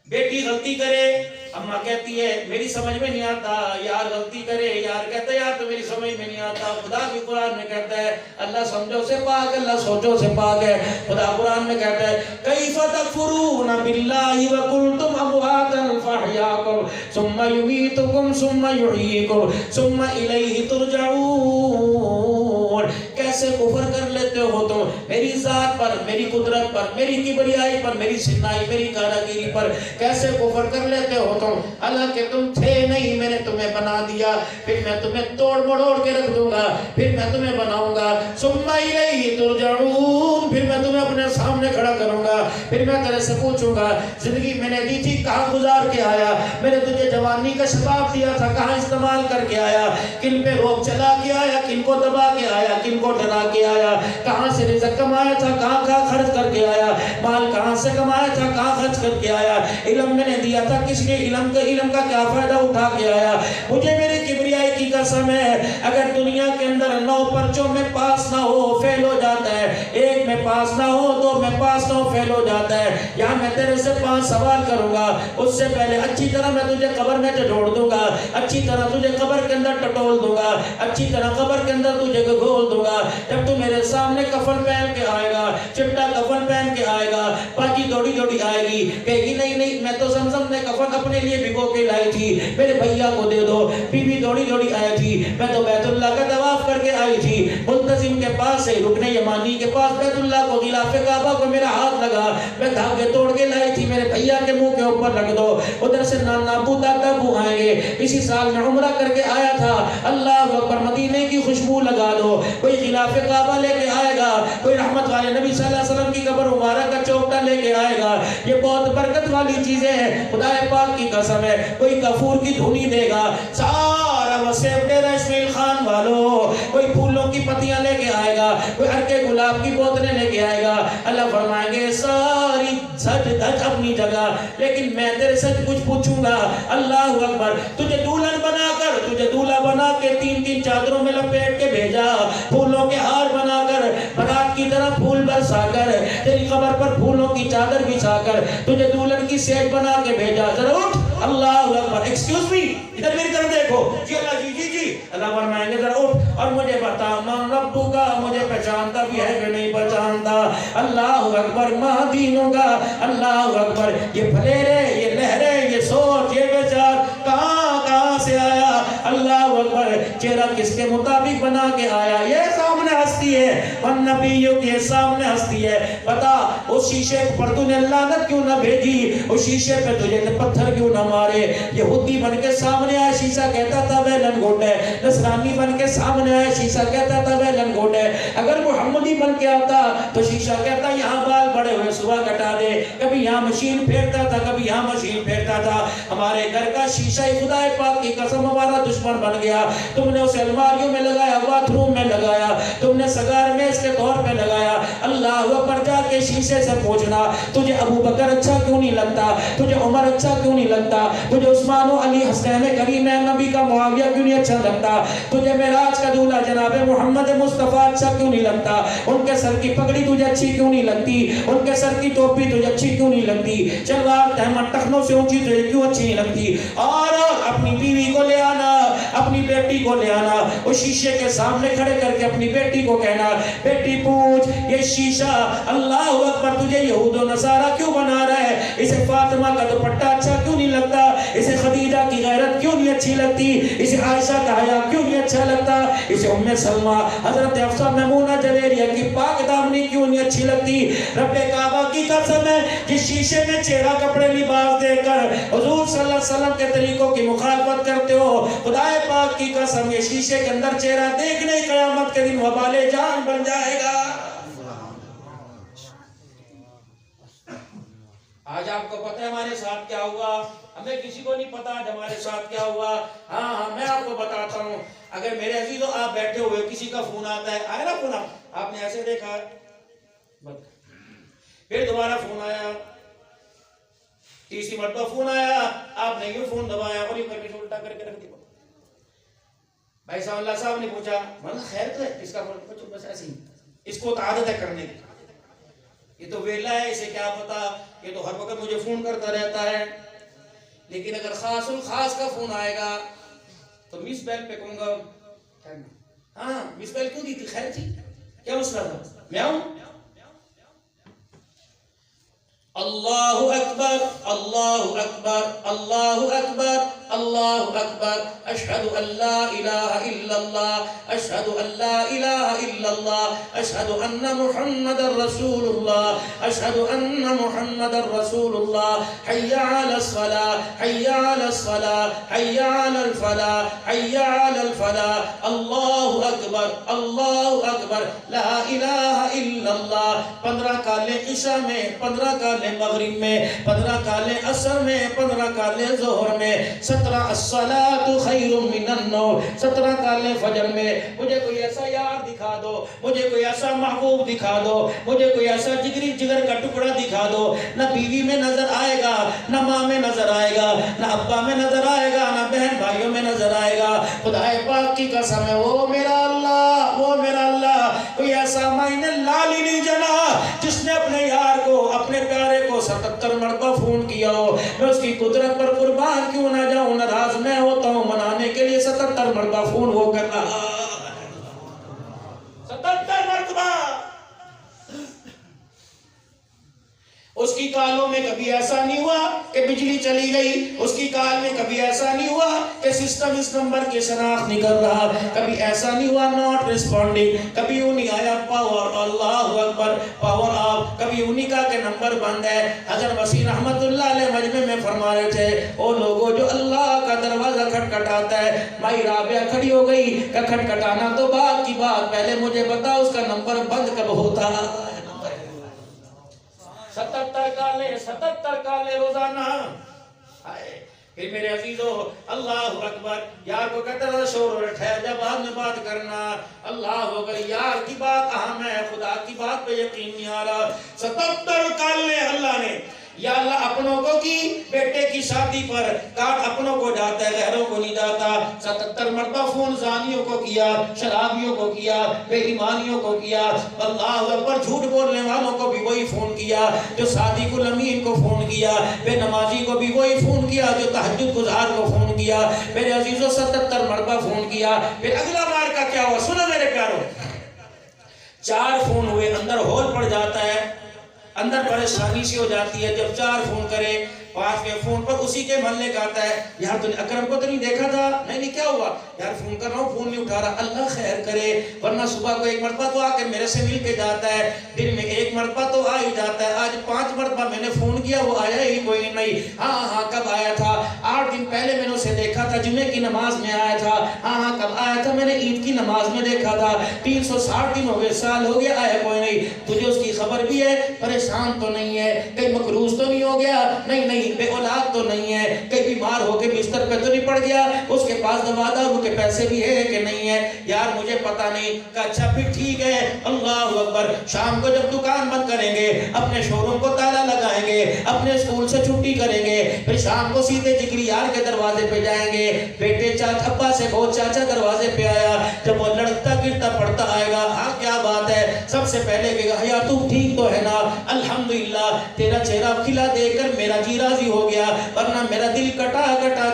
بیٹی غلطی کرے، اماں کہتی ہے میری سمجھ میں نہیں آتا. یار غلطی کرے، یار کہتا ہے یار تو میری سمجھ میں نہیں آتا. خدا بھی قرآن میں کہتا ہے اللہ سمجھو سے پاک، اللہ سوچو سے پاک ہے. خدا قرآن میں کہتا ہے کیف تکفرون باللہ وکنتم امواتا فاحیاکم ثم یمیتکم ثم یحییکم ثم الیہ ترجعون. کیسے کفر کر لیتے ہو تم میری ذات پر، میری قدرت پر، میری کبریائی پر، میری سنائی، میری کاراگیری پر کیسے کفر کر لیتے ہو تم؟ حالانکہ تم تھے نہیں، میں نے تمہیں بنا دیا، پھر میں تمہیں توڑ مڑوڑ کے رکھ دوں گا، پھر میں تمہیں بناؤں گا. ثم الیہ ترجعون، پھر میں تمہیں اپنے سامنے کھڑا کروں گا، پھر میں تیرے سے پوچھوں گا زندگی میں نے دی تھی کہاں گزار کے آیا، میں نے تجھے جوانی کا شباب دیا تھا کہاں استعمال کر کے آیا، کن پہ روب چلا کے آیا، کن کو دبا کے آیا، کن کو ڈرا کے آیا، کہاں سے رزق کمایا تھا کہاں کہاں خرچ کر کے آیا، مال کہاں سے کمایا تھا کہاں خرچ کر کے آیا، علم میں نے دیا تھا کس نے علم کا کیا فائدہ اٹھا کے آیا. مجھے میرے کبریائی کی قسم ہے اگر دنیا کے اندر 9 پرچوں میں پاس نہ ہو فیل ہو جاتا ہے، 1 میں پاس نہ ہو 2 میں پاس نہ ہو فیل ہو جاتا ہے. یہاں میں تیرے سے 5 سوال کروں گا، اس سے پہلے اچھی طرح میں تجھے قبر میں جھوڑ دوں گا، اچھی طرح تجھے قبر کے اندر ٹٹول دوں گا، اچھی طرح قبر کے اندر تجھے گھول دوں گا. جب تو میرے سامنے کفن پہن کے آئے گا، چٹا کفن پہن کے آئے گا، پاکی دوڑی دوڑی آئے گی، کہے گی نہیں میں تو زمزم میں کفن اپنے لیے بھگو کے لائی تھی، میرے بھیا کو دے دو. بی بی دوڑی دوڑی آئی تھی، میں تو بیت اللہ کا طواف کر کے آئی تھی، ملتزم کے پاس سے رکن یمانی کے پاس بیت اللہ کو غلاف کعبہ کو میرا ہاتھ لگا، میں دھاگے توڑ کے لائی تھی، میرے بھیا کے منہ کے اوپر رکھ دو. ادھر سے نانا ابو دادا ابو آئیں گے، اسی سال میں عمرہ کر کے آیا تھا، اللہ اکبر مدینے کی خوشبو لگا دو. کوئی غلاف کعبہ لے کے آئے گا، کوئی رحمت والے نبی صلی اللہ علیہ وسلم کی قبر مبارک کا چوکٹا لے کے آئے گا. یہ بہت برکت والی چیزیں ہیں، خدا پاک کی قسم ہے. کوئی کفور کی دھنی دے گا، سارا وسیب ڈیرہ اسماعیل خان والوں، کوئی پھولوں کی پتیاں لے کے آئے گا، کوئی ہرکے گلاب کی بوتلیں لے کے آئے گا. اللہ فرمائیں گے ساری سج دھج اپنی جگہ، لیکن میں تیرے سے کچھ پوچھوں گا. اللہ اکبر. تجھے دلہن بنا کر، تجھے دولہا بنا کے 3 چادروں میں لپیٹ کے بھیجا، پھولوں کے ہار بنا کر، برات کی طرح پھول برسا کر، تیری قبر پر پھولوں کی چادر بچھا کر تجھے دلہن کی سیج بنا کے بھیجا. ذرا اٹھ. اللہ اکبر. ایکسکیوز می، ادھر میری طرف دیکھو. جی اللہ جی اللہ فرمائیں گے ذرا اٹھ اور مجھے بتا من ربو کا، مجھے پہچانتا بھی ہے کہ نہیں پہچانتا. اللہ اکبر. ماں دینوں کا. اللہ اکبر. یہ پھلیرے، یہ لہریں، یہ سوچ، یہ بیچار کہاں سے آیا؟ اللہ اکبر. چہرہ کس کے مطابق بنا کے آیا؟ یہ سامنے ہستی ہے اور نبیوں کے سامنے ہستی ہے. بتا اس شیشے پر تو نے لعنت کیوں نہ بھیجی, اس شیشے پہ تجھے پتھر کیوں نہ مارے. یہودی بن کے سامنے آیا, شیشہ کہتا تھا وہ لنگوٹ ہے. نصرانی بن کے سامنے آیا, شیشہ کہتا تھا وہ لنگوٹ ہے. اگر محمدی بن کے آتا تو شیشہ کہتا یہاں بال بڑے ہوئے صبح کٹا دے. کبھی یہاں مشین پھیرتا تھا, کبھی یہاں مشین پھیرتا تھا. ہمارے گھر کا شیشہ خدا پاک کی قسم ہمارا دشمن بن گیا. تم نے اسے الماریوں میں لگایا, باتھ روم میں لگایا, تم نے سگار میز کے طور پہ لگایا. اللہ اکبر, جا کے شیشے سے پوچھنا تجھے ابو بکر اچھا کیوں نہیں لگتا, تجھے عمر اچھا کیوں نہیں لگتا, تجھے عثمان و علی حسین کریم نبی کا معاویہ کیوں نہیں اچھا لگتا, تجھے معراج کا دولہ جناب محمد مصطفیٰ اچھا کیوں نہیں لگتا, ان کے سر کی پگڑی تجھے اچھی کیوں نہیں لگتی, ان کے سر کی ٹوپی تجھے اچھی کیوں نہیں لگتی, شلوار تہمت ٹخنوں سے اونچی تجھے کیوں اچھی نہیں لگتی. اور اپنی بیوی کو لے آنا, اپنی بیٹی کو لے آنا, اس شیشے کے سامنے کھڑے کر کے اپنی بیٹی کو کہنا بیٹی پوچھ یہ شیشہ اللہ اکبر تجھے یہود و نصارہ کیوں بنا رہا ہے, اسے فاطمہ کا دوپٹہ اچھا کیوں نہیں لگتا, اسے خدیجہ کی غیرت کیوں نہیں اچھی لگتی, اسے عائشہ کا حیا کیوں نہیں اچھا لگتا, اسے ام سلمہ حضرت حفصہ میمونہ جویریہ کی پاک دامنی کیوں نہیں اچھی لگتی. رب کعبہ کی قسم ہے جس شیشے میں چہرہ کپڑے لباس دے کر حضور صلی اللہ علیہ وسلم کے طریقوں کی مخالفت کرتے ہو, خدا پاک کی قسم یہ شیشے کے اندر چہرہ دیکھنے قیامت کے دن وبال جان بن جائے گا. آج آپ کو پتہ ہے ہمارے ساتھ کیا ہوا, ہمیں کسی کو نہیں پتا آج ہمارے ساتھ کیا ہوا. ہاں میں آپ کو بتاتا ہوں. اگر میرے عزیزوں آپ بیٹھے ہوئے کسی کا فون آتا ہے, آئے نا فون, آپ نے ایسے دیکھا, پھر دوبارہ فون آیا, تیسری مرتبہ فون آیا, آپ نے یہ فون دبایا اور یہ کر کے الٹا کر کے رکھ دیا. بھائی صاحب اللہ صاحب نے پوچھا مطلب خیر تو ہے, کس کا فون, کچھ بس ایسے ہی, اس کو عادت ہے کرنے کی, یہ تو ویلا ہے, اسے کیا پتا, یہ تو ہر وقت مجھے فون کرتا رہتا ہے. لیکن اگر خاص الخاص کا فون آئے گا تو مس بیل پہ کہوں گا ہاں مس بیل کیوں دی تھی, خیر تھی, کیا مسئلہ تھا, میں آؤں. اللہ اکبر اللہ اکبر اللہ اکبر اللہ اکبر, اشہد ان لا الہ الا اللہ اشہد ان لا الہ الا اللہ اشہد ان محمد رسول اللہ اشہد ان محمد رسول اللہ. حی علی الصلاۃ حی علی الصلاۃ حی علی الفلاح حی علی الفلاح. اللہ اکبر اللہ اکبر لا الہ الا اللہ. 15 کالے عشاء میں, 15 کالے مغرب میں, 15 کالے عصر میں, 15 کالے ظہر میں, 17 الصلاۃ خیر من النوم, 17 کالے فجر میں. مجھے کوئی ایسا یار دکھا دو, مجھے کوئی ایسا محبوب دکھا دو, مجھے کوئی ایسا جگری جگر کا ٹکڑا دکھا دو. نہ بیوی میں نظر آئے گا, نہ ماں میں نظر آئے گا, نہ ابا میں نظر آئے گا, نہ بہن بھائیوں میں نظر آئے گا. خدا پاک کی قسم ہے وہ میرا اللہ, وہ میرا اللہ, کوئی ایسا معنی لالی نہیں جنا جس نے اپنے یار کو, اپنے پیارے کو 77 مرتبہ فون کیا ہو. میں اس کی قدرت پر قربان کیوں نہ جاؤں, ناراض میں ہوتا ہوں منانے کے لیے 77 مرتبہ فون وہ کر رہا, 77 مرتبہ. اس کی کالوں میں کبھی ایسا نہیں ہوا کہ بجلی چلی گئی, اس کی کال میں کبھی ایسا نہیں ہوا کہ سسٹم اس نمبر کی شناخت نہیں کر رہا, کبھی ایسا نہیں ہوا ناٹ ریسپونڈنگ, کبھی یوں نہیں آیا power, Allah Akbar power of, کبھی یوں نہیں کہا کہ نمبر بند ہے. حضرت وسیع رحمت اللہ علیہ مجمع میں فرما رہے تھے او لوگوں جو اللہ کا دروازہ کھٹکھٹاتا ہے. مائی رابعہ کھڑی ہو گئی کہ کھٹکھٹانا تو بات کی بات, پہلے مجھے بتا اس کا نمبر بند کب ہوتا. 77 کالے روزانہ. پھر میرے عزیزو اللہ اکبر, یار کو کہتا رہا شور اور ٹھہر جا بعد میں بات کرنا. اللہ اکبر, یار کی بات اہم ہے, خدا کی بات پہ یقین نہیں آ رہا. 77 کالے اللہ نے یا اللہ اپنوں کو کی, بیٹے کی شادی پر کارڈ اپنوں کو جاتا ہے, غیروں کو نہیں جاتا. 77 مرتبہ فون زانیوں کو کیا, شرابیوں کو کیا, بے ایمانیوں کو کیا. اللہ اکبر, جھوٹ بولنے والوں کو بھی وہی فون کیا, جو صادق الامین کو فون کیا, بے نمازی کو بھی وہی فون کیا, جو تہجد گزار کو فون کیا. میرے عزیزوں 77 مرتبہ فون کیا. پھر اگلا بار کا کیا ہوا سنو میرے پیارو, 4 فون ہوئے, اندر ہول پڑ جاتا ہے. اندر پریشانی سی ہو جاتی ہے جب 4 فون کرے 5ویں فون پر اسی کے محلے کا آتا ہے، یار تو نے اکرم کو تو نہیں دیکھا تھا؟ نہیں کیا ہوا؟ یار فون کر رہا ہوں فون نہیں اٹھا رہا، اللہ خیر کرے، ورنہ صبح کو 1 مرتبہ تو آ کے میرے سے مل کے جاتا ہے، دن میں 1 مرتبہ تو آ ہی جاتا ہے، آج 5 مرتبہ میں نے فون کیا وہ آیا ہی کوئی نہیں۔ ہاں کب آیا تھا؟ 8 دن پہلے میں نے اسے دیکھا تھا، جمعے کی نماز میں آیا تھا۔ ہاں کب آیا تھا؟ میں نے عید کی نماز میں دیکھا تھا۔ 360 دن ہو گئے، سال ہو گیا، آیا کوئی نہیں۔ تجھے اس کی خبر بھی ہے؟ پریشان تو نہیں ہے؟ کہیں مقروض تو نہیں ہو گیا؟ نہیں بے اولاد تو نہیں ہے؟ کہیں بیمار ہو کے بستر پہ تو نہیں پڑ گیا؟ اس کے پاس دوا دارو کے پیسے بھی ہے کہ نہیں ہے؟ یار مجھے پتا نہیں۔ کہا اچھا پھر ٹھیک ہے، اللہ اکبر۔ شام کو جب دکان بند کریں گے، اپنے شو روم کو تالا لگائیں گے، اپنے اسکول سے چھٹی کریں گے، پھر شام کو سیدھے جگری یار کے دروازے پہ جائیں گے۔ بیٹے چاچا ابا سے بہت چاچا دروازے پہ آیا، جب وہ لڑکتا گرتا پڑتا آئے گا، ہاں کیا بات ہے؟ سب سے پہلے کہے گا یا تو ٹھیک تو ہے نا؟ الحمدللہ تیرا چہرہ کھلا دیکھ کر میرا جی راضی ہو گیا، ورنہ میرا دل کٹا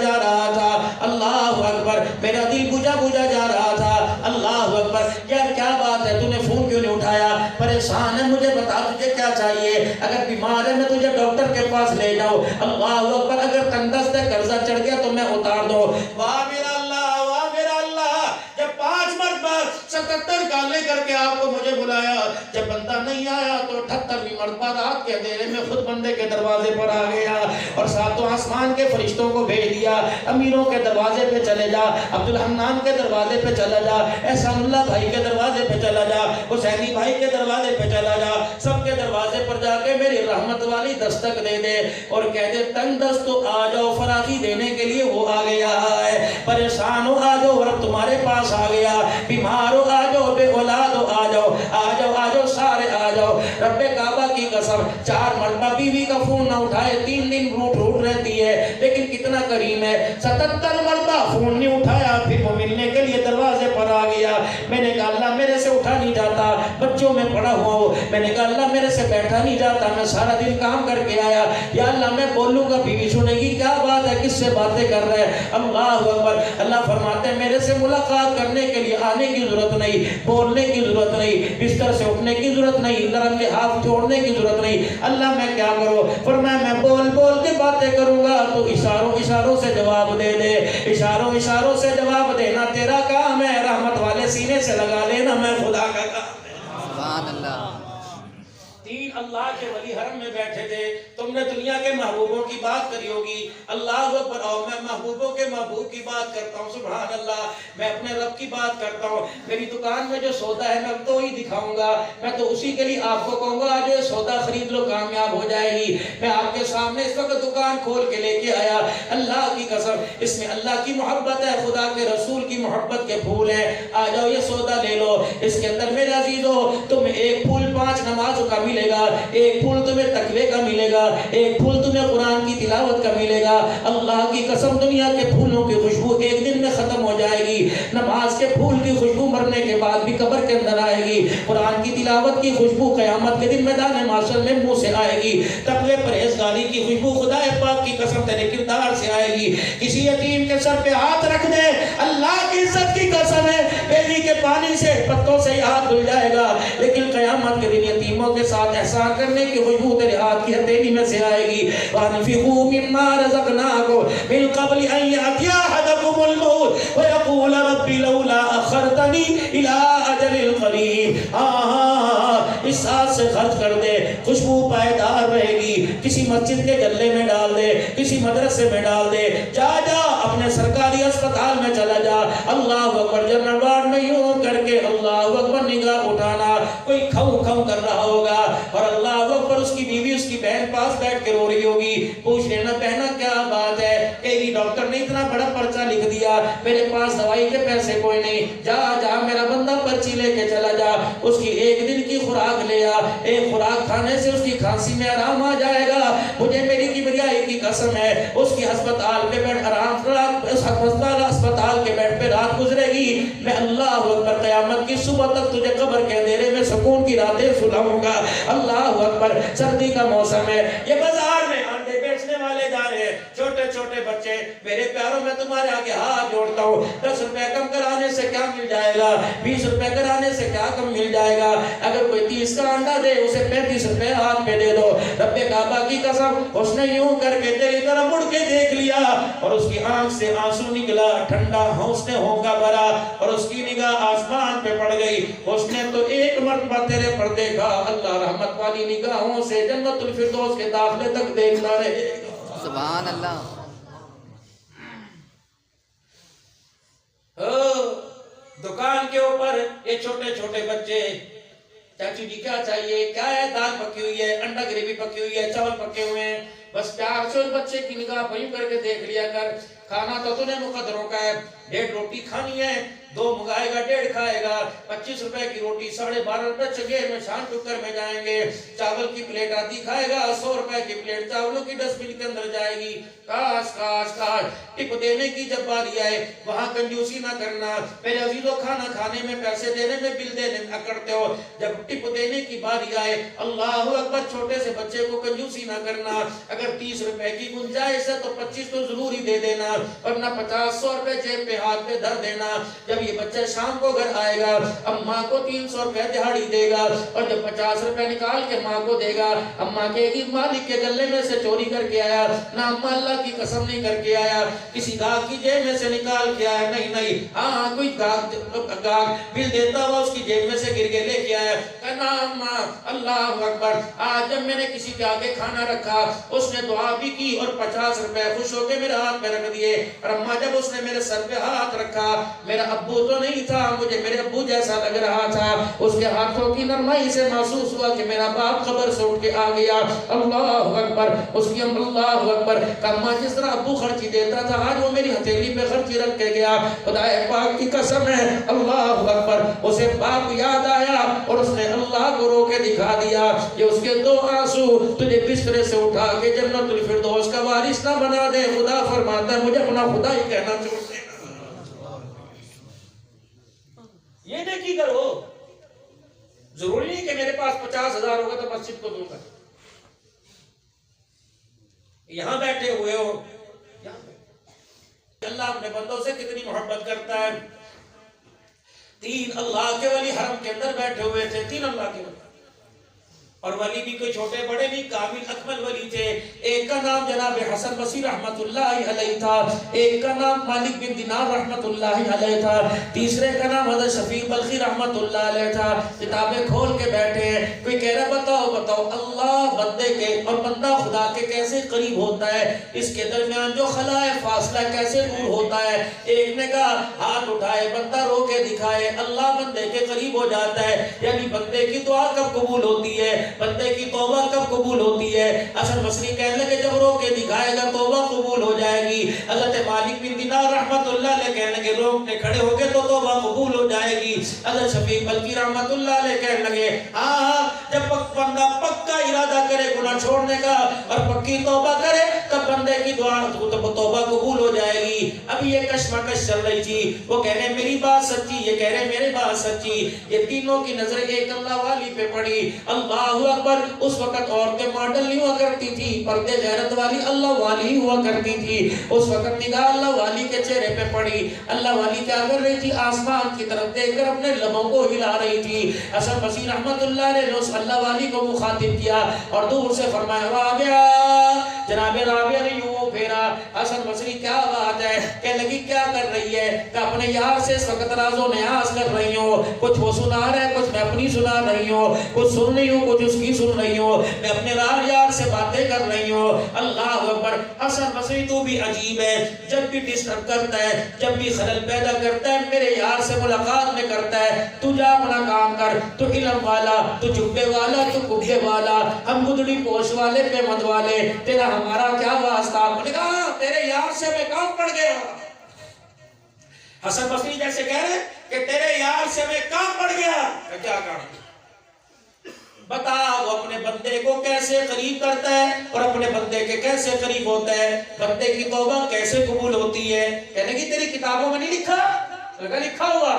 جا رہا تھا۔ اللہ اکبر، میرا دل بجھا جا رہا تھا۔ اللہ اکبر، یار کیا بات ہے؟ تو نے فون کیوں نہیں اٹھایا؟ پریشان ہے، مجھے بتا تجھے کیا چاہیے؟ اگر بیمار ہے میں تجھے ڈاکٹر کے پاس لے جاؤں؟ اللہ اکبر، اگر تندرست ہے قرضہ چڑھ گیا تو میں اتار دوں؟ واہ میرا اللہ، واہ میرا اللہ، جب 5 مرتبہ 77 گالیں کر کے آپ کو مجھے بلایا، جب بندہ نہیں آیا تو 78ویں مرتبہ رات کے اندھیرے میں خود بندے کے دروازے پر آ گیا اور ساتوں آسمان کے فرشتوں کو بھیج دیا، امیروں کے دروازے پہ چلے جا، عبدالحنان کے دروازے پہ چلا جا، احسان اللہ بھائی کے دروازے پہ چلا جا، حسینی بھائی کے دروازے پہ چلا جا، سب کے دروازے پر جا کے میری رحمت والی دستک دے دے اور کہہ دے تنگ دست تو آ جاؤ، فراغی دینے کے لیے وہ آ گیا ہے، پریشان ہو آ جاؤ رب تمہارے پاس آ گیا، بیمار ہو آ جاؤ، بے اولاد ہو آ جاؤ، سارے آ جاؤ۔ رب کعبہ کی قسم 4 مرتبہ بیوی کا فون نہ اٹھائے، 3 دن روٹ رہتی ہے، لیکن کتنا کریم ہے، 77 مرتبہ فون نہیں اٹھایا، پھر وہ ملنے کے لیے دروازے پر آ گیا۔ میں نے کہا اللہ میرے سے اٹھا نہیں جاتا، بچوں میں پڑا ہوا ہوں، میں نے کہا اللہ میرے سے بیٹھا نہیں جاتا، میں سارا دن کام کر کے آیا، یا اللہ میں بولوں گا بیوی سنے گی کیا بات ہے، کس سے باتیں کر رہے ہیں؟ اللہ اکبر۔ اللہ فرماتے ہیں میرے سے ملاقات کرنے کے لیے آنے کی ضرورت نہیں، بولنے کی ضرورت نہیں، بستر سے اٹھنے کی ضرورت نہیں، نرم لحاظ چھوڑنے کی ضرورت نہیں۔ اللہ میں کیا کروں؟ فرمایا میں بول کے باتیں کروں گا تو اشاروں سے جواب دے دے، اشاروں سے جواب دینا تیرا کام ہے، رحمت والے سینے سے لگا لینا میں خدا کا کام ہے۔ سبحان اللہ۔ 3 اللہ کے ولی حرم میں بیٹھے تھے، تم نے دنیا کے محبوبوں کی بات کری ہوگی، اللہ اکبر، اور میں محبوبوں کے محبوب کی بات کرتا ہوں، سبحان اللہ، میں اپنے رب کی بات کرتا ہوں، میری دکان میں جو سودا ہے میں تو ہی دکھاؤں گا، میں تو اسی کے لیے آپ کو کہوں گا آج یہ سودا خرید لو کامیاب ہو جائے گی۔ میں آپ کے سامنے اس وقت دکان کھول کے لے کے آیا، اللہ کی قسم اس میں اللہ کی محبت ہے، خدا کے رسول کی محبت کے پھول ہیں، آ جاؤ یہ سودا لے لو، اس کے اندر میرے عزیزو تمہیں ایک پھول 5 نمازوں کا ملے گا، ایک پھول تمہیں تقوی کا ملے گا، ایک پھول تمہیں قرآن کی تلاوت کا ملے گا۔ اللہ کی قسم دنیا کے پھولوں کی خوشبو ایک دن میں ختم ہو جائے گی، نماز کے پھول کی خوشبو مرنے کے بعد بھی قبر کے اندر آئے گی، قرآن کی تلاوت کی خوشبو قیامت کے دن میدان معاشر میں منہ سے آئے گی، تقوی پرہیزگاری کی خوشبو خدا پاک کی قسم تیرے کردار سے آئے گی۔ کسی یتیم کے سر پہ ہاتھ رکھ دے، اللہ کی عزت کی قسم ہے بیلی کے پانی سے پتوں سے ہاتھ دھل جائے گا، لیکن قیامت کے دن یتیموں کے ساتھ احسان کرنے کی خوشبو تیرے ہاتھ کی ہتھیلی میں سے آئے گی۔ وَأَنفِقُوا مِمَّا رَزَقْنَاكُم مِّن قَبْلِ أَن يَأْتِيَ أَحَدَكُمُ الْمَوْتُ وَيَقُولَ رَبِّ لَوْلَا أَخَّرْتَنِي إِلَىٰ أَجَلٍ قَرِيبٍ۔ اس ہاتھ سے خرچ کر دے، خوشبو پائیدار رہے گی، کسی مسجد کے گلے میں ڈال دے، کسی مدرسے میں ڈال دے، جا اپنے سرکاری اسپتال میں چلا جا، اللہ اکبر، جنرل وارڈ میں یوں کر کے اللہ اکبر نگاہ اٹھانا، کوئی کھوں کر رہا ہوگا اور اللہ اکبر اس کی بیوی اس کی بہن پاس بیٹھ کے رو رہی ہوگی، پوچھ لینا بہنا کیا بات ہے، کہیں ڈاکٹر نے اتنا بڑا پرچہ لکھ دیا، میرے پاس دوائی کے پیسے کوئی نہیں، جا میرا بندہ پرچی لے کے چلا جا، اس کی 1 دن کی خوراک لے آ، ایک خوراک کھانے سے اس کی کھانسی میں آرام آ جائے گا، مجھے میری کبریائی کی قسم ہے، اس کی ہسپتال کے بیڈ آرام اس ہسپتال کے بیڈ پہ رات گزرے گی، میں اللہ اکبر قیامت کی صبح تک تجھے قبر کے اندھیرے میں سکون کی راتیں سلاؤں گا۔ اللہ اکبر، سردی کا موسم ہے، یہ بازار میں انڈے بیچنے والے جا رہے ہیں، چھوٹے چھوٹے بچے میرے پیاروں میں تمہارے آگے ہاتھ جوڑتا ہوں، 10 روپے کم کرانے سے کیا مل جائے گا؟ 20 روپے کرانے سے کیا کم مل جائے گا؟ اگر کوئی 30 کا انڈا دے اسے 35 روپے ہاتھ میں دے دو۔ رب کعبہ کی قسم اس نے یوں کر کے تیری طرف مڑ کے دیکھ لیا اور اس کی آنکھ سے آنسو نکلا، ٹھنڈا اس نے ہونکا بھرا اور اس کی نگاہ آسمان پہ پڑ گئی۔ اس نے تو ایک مرتبہ تیرے پر دیکھا، اللہ رحمت والی نگاہوں سے جنت الفردوس کے داخلے تک دیکھتا رہے گا۔ سبحان اللہ۔ دکان کے اوپر یہ چھوٹے چھوٹے بچے، چاچو جی کیا چاہیے؟ کیا ہے؟ دال پکی ہوئی ہے، انڈا گریوی پکی ہوئی ہے، چاول پکے ہوئے ہیں۔ بس پیار سے اس بچے کی نگاہ بھئی کر کے دیکھ لیا کر، کھانا تو نے مقدروں کا ہے، 1.5 روٹی کھانی ہے، 2 منگائے گا 1.5 کھائے گا، 25 روپے کی روٹی 12.5 روپے چگیر میں شان ٹکر میں جائیں گے، چاول کی پلیٹ آدھی کھائے گا، 100 روپے کی پلیٹ چاولوں کی ڈسٹ بن کے اندر جائے گی۔ کاش کاش کاش ٹپ دینے کی جب باری آئے وہاں کنجوسی نہ کرنا۔ میرے عزیزو، کھانا کھانے میں، پیسے دینے میں، بل دینے میں کرتے ہو، جب ٹپ دینے کی باری آئے اللہ اکبر، چھوٹے سے بچے کو کنجوسی نہ کرنا۔ اگر 30 روپے کی گنجائش ہے تو 25 تو ضرور ہی دے دینا، ورنہ 50-100 روپے جیب پہ ہاتھ پہ دھر دینا۔ جب یہ بچہ شام کو گھر آئے گا اماں کو 300 روپے دہاڑی دے گا، اور جب 50 روپے نکال کے ماں کو دے گا، اماں کہے گی مالک کے گلے میں سے چوری کر کے آیا، نہ اماں اللہ کی قسم نہیں کر کے آیا، کسی گاہک کی جیب میں سے نکال کے آیا، نہیں نہیں، ہاں کوئی گاہک بل دیتا ہوا اس کی جیب میں سے گر کے لے کے آیا، کہنا اماں اللہ اکبر، آج جب میں نے کسی کے آگے کھانا رکھا اس نے دعا بھی کی اور 50 روپے خوش ہو کے میرے ہاتھ میں رکھ دیے، اور اماں جب اس نے میرے سر پہ ہاتھ رکھا، میرا ابو تو نہیں تھا، مجھے میرے ابو جیسا لگ رہا تھا، اس کے ہاتھوں کی نرمائی سے محسوس ہوا کہ میرا باپ قبر سے اٹھ کے آ گیا، اللہ اکبر، اس کی اللہ اکبر، کہ اماں جس طرح ابو خرچی دیتا تھا آج وہ میری ہتھیلی پہ خرچی رکھ کے گیا، خدا پاک کی قسم ہے، اللہ اکبر، اسے باپ یاد آیا اور اس نے اللہ کو رو کے دکھا دیا، یہ اس کے 2 آنسو تجھے بسترے سے اٹھا کے جنت الفردوس کا وارث نہ بنا دے۔ خدا فرماتا ہے مجھے اپنا خدا ہی کہنا چھوڑ دے، یہ نیکی کرو، ضروری نہیں کہ میرے پاس 50,000 ہوگا تو مسجد کو دوں گا۔ یہاں بیٹھے ہوئے ہو، اللہ اپنے بندوں سے کتنی محبت کرتا ہے۔ 3 اللہ کے ولی حرم کے اندر بیٹھے ہوئے تھے، 3 اللہ کے ولی، اور ولی بھی کوئی چھوٹے بڑے نہیں، کامل اکمل ولی تھے۔ ایک کا نام جناب حسن بصری رحمت اللہ علیہ تھا، ایک کا نام مالک بن دینار رحمت اللہ علیہ تھا، تیسرے کا نام حضرت شفیق بلخی رحمت اللہ علیہ تھا۔ کتابیں کھول کے بیٹھے ہیں، کوئی کہہ رہا بتاؤ بتاؤ اللہ بندے کے اور بندہ خدا کے کیسے قریب ہوتا ہے، اس کے درمیان جو خلا ہے فاصلہ کیسے دور ہوتا ہے۔ ایک نے کہا ہاتھ اٹھائے، بندہ رو کے دکھائے، اللہ بندے کے قریب ہو جاتا ہے، یعنی بندے کی دعا کب قبول ہوتی ہے، بندے کی توبہ کب قبول ہوتی ہے۔ حسن بصری کہنے لگے جب رو کے دکھائے گا توبہ قبول ہو جائے گی۔ حضرت مالک بن دینار رحمت اللہ علیہ کہنے لگے روکنے کھڑے ہو گئے تو توبہ قبول ہو جائے گی۔ حضرت شفیق بلخی رحمت اللہ علیہ کہنے لگے ہاں جب بندہ پکا ارادہ کرے گناہ چھوڑنے کا اور پکی توبہ کرے تب بندے کی دعا توبہ قبول ہو جائے گی۔ اب یہ کشمکش چل رہی تھی، وہ کہہ رہے میری بات سچی، یہ کہہ رہے میری بات سچی، یہ تینوں کی نظر ایک اللہ والی پہ پڑی۔ اللہ اکبر، اس وقت عورتیں ماڈل نہیں ہوا کرتی تھی، پردے غیرت والی اللہ والی ہوا کرتی تھی۔ اس وقت نگاہ اللہ والی کے چہرے پہ پڑی، اللہ والی کیا کر رہی تھی، آسمان کی طرف دیکھ کر اپنے لبوں کو ہلا رہی تھی۔ حسن بصری رحمت اللہ نے اس اللہ والی کو مخاطب کیا اور دور سے فرمایا رابعہ، جناب رابعہ نے یوں پھیرا، حسن بصری کیا بات ہے، کہنے لگی کیا کر رہی ہے، کہ اپنے یار سے اس وقت راز و نیاز کر رہی ہوں، کچھ وہ سنا رہا ہے کچھ میں اپنی سنا رہی ہوں، کچھ سن رہی ہوں کچھ اس کی سن رہی ہوں، میں اپنے یار سے باتیں کر رہی ہوں۔ اللہ اکبر، حسن بصری تو بھی عجیب ہے، جب بھی ڈسٹرب کرتا ہے، جب بھی خلل پیدا کرتا ہے میرے یار سے ملاقات میں کرتا ہے، تو جا اپنا کام کر، تو علم والا، تو جبے والا، تو کبے والا، ہم گدڑی پوش والے پہ مد والے، تیرا ہمارا کیا واسطہ۔ میں نے کہا تیرے یار سے میں کام پڑ گیا۔ حسن بصری جیسے کہہ رہے کہ تیرے یار سے میں کام پڑ گیا، کیا کام بتا، وہ اپنے بندے کو کیسے قریب کرتا ہے اور اپنے بندے کے کیسے قریب ہوتا ہے، بندے کی توبہ کیسے قبول ہوتی ہے۔ کہنے کی تیری کتابوں میں نہیں لکھا، لکھا ہوا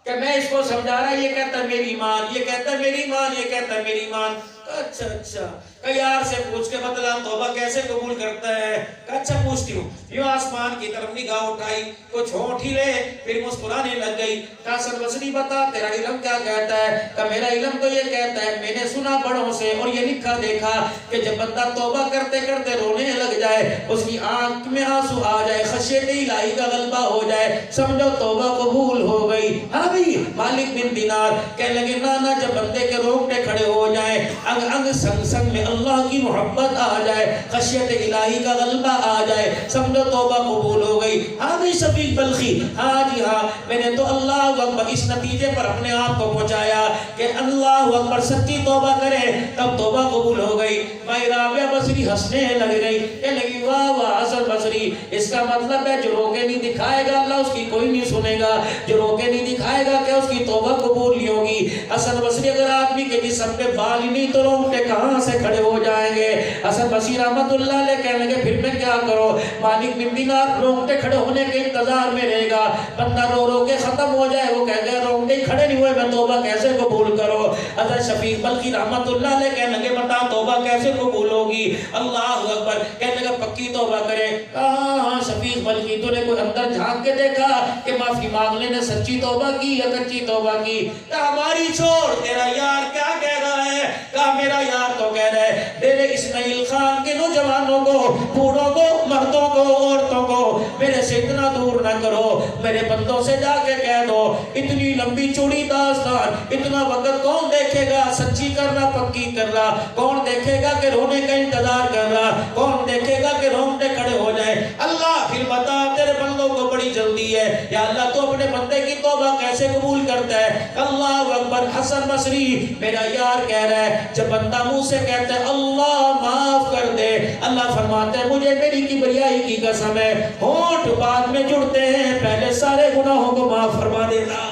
کہ میں اس کو سمجھا رہا، یہ کہتا ہے میری ایمان، یہ کہتا ہے میری ایمان، یہ کہتا ہے میری ایمان۔ اچھا اچھا، کہ یار سے پوچھ کے بتلا توبہ کیسے قبول کرتا ہے؟ کہ اچھا پوچھتی ہوں. یوں آسمان کی طرف نگاہ اٹھائی، کچھ ہونٹ ہی لے، پھر مسکرانے لگ گئی. کہا حسن بصری بتا تیرا علم کیا کہتا ہے؟ کہ میرا علم تو یہ کہتا ہے، میں نے سنا بڑوں سے اور یہ لکھا دیکھا کہ جب بندہ توبہ کرتے کرتے رونے لگ جائے، اس کی آنکھ میں آنسو آ جائے، خشیت الہی کا غلبہ ہو جائے، سمجھو توبہ قبول ہو گئی. ہاں بھی مالک بن دینار کہنے لگے نانا جب بندے کے رونگٹے کھڑے ہو جائیں، انگ انگ سنگ سنگ میں اللہ کی محبت آ جائے، خشیت الہی کا غلبہ آ جائے، سمجھو توبہ قبول ہو گئی. ہاں بھی شفیق بلخی، ہاں جی ہاں، میں نے تو اللہ اکبر اس نتیجے پر اپنے آپ کو پہنچایا کہ اللہ اکبر سچی توبہ کرے تب توبہ قبول ہو گئی. بھائی رابعہ بصری ہنسنے لگ گئی کہ لگی واہ واہ حسن بصری، اس کا مطلب ہے جو روکے نہیں دکھائے گا اللہ اس کی کوئی نہیں سنے گا، جو روکے نہیں دکھائے گا کہ اس کی توبہ قبول نہیں ہوگی. حسن بصری اگر آدمی کے جسم پہ بال ہی نہیں تو رونگٹے کہاں سے کھڑے ہو جائیں گے؟ حسن بصری رحمت اللہ علیہ کہنے لگے پھر میں کیا کروں؟ مالک بن دینار رونگٹے کھڑے ہونے کے انتظار میں رہے گا، بندہ رو رو کے ختم ہو جائے، وہ کہہ گئے رونگٹے کھڑے نہیں ہوئے میں توبہ کیسے قبول کرو؟ حضرت شفیق بلخی رحمت اللہ علیہ کہنے لگے بتا توبہ کیسے قبول ہوگی؟ اللہ اکبر، کہنے لگا پکی توبہ کرے. ہاں شفیق بلخی تو نے کوئی اندر جھانک کے دیکھا کہ معافی مانگنے نے سچی توبہ کی یا کچی توبہ کی؟ کہا ہماری چھوڑ، تیرا یار کیا کہہ رہا ہے؟ کہا میرا یار تو کہہ رہا ہے میرے اسماعیل خان کے نوجوانوں کو، بوڑھوں کو، مردوں کو، عورتوں کو میرے سے اتنا دور نہ کرو، میرے بندوں سے جا کے کہہ دو اتنی لمبی چوڑی داستان اتنا وقت کون دیکھے گا؟ سچی کرنا پکی کرنا کون دیکھے گا کہ رونے کا انتظار کرنا کون دیکھے گا کہ رونگٹے کھڑے ہو جائے؟ اللہ پھر بتا تیرے بندوں کو بڑی جلدی ہے یا اللہ تو اپنے بندے کی توبہ کیسے قبول کرتا ہے؟ اللہ اکبر. حسن بصری میرا یار کہہ رہا ہے جب بندہ منہ سے کہتا ہے اللہ معاف کر دے، اللہ فرماتا ہے مجھے میری کبریائی کی قسم ہے ہونٹ بعد میں جڑتے ہیں، پہلے سارے گناہوں کو معاف فرما دیتا.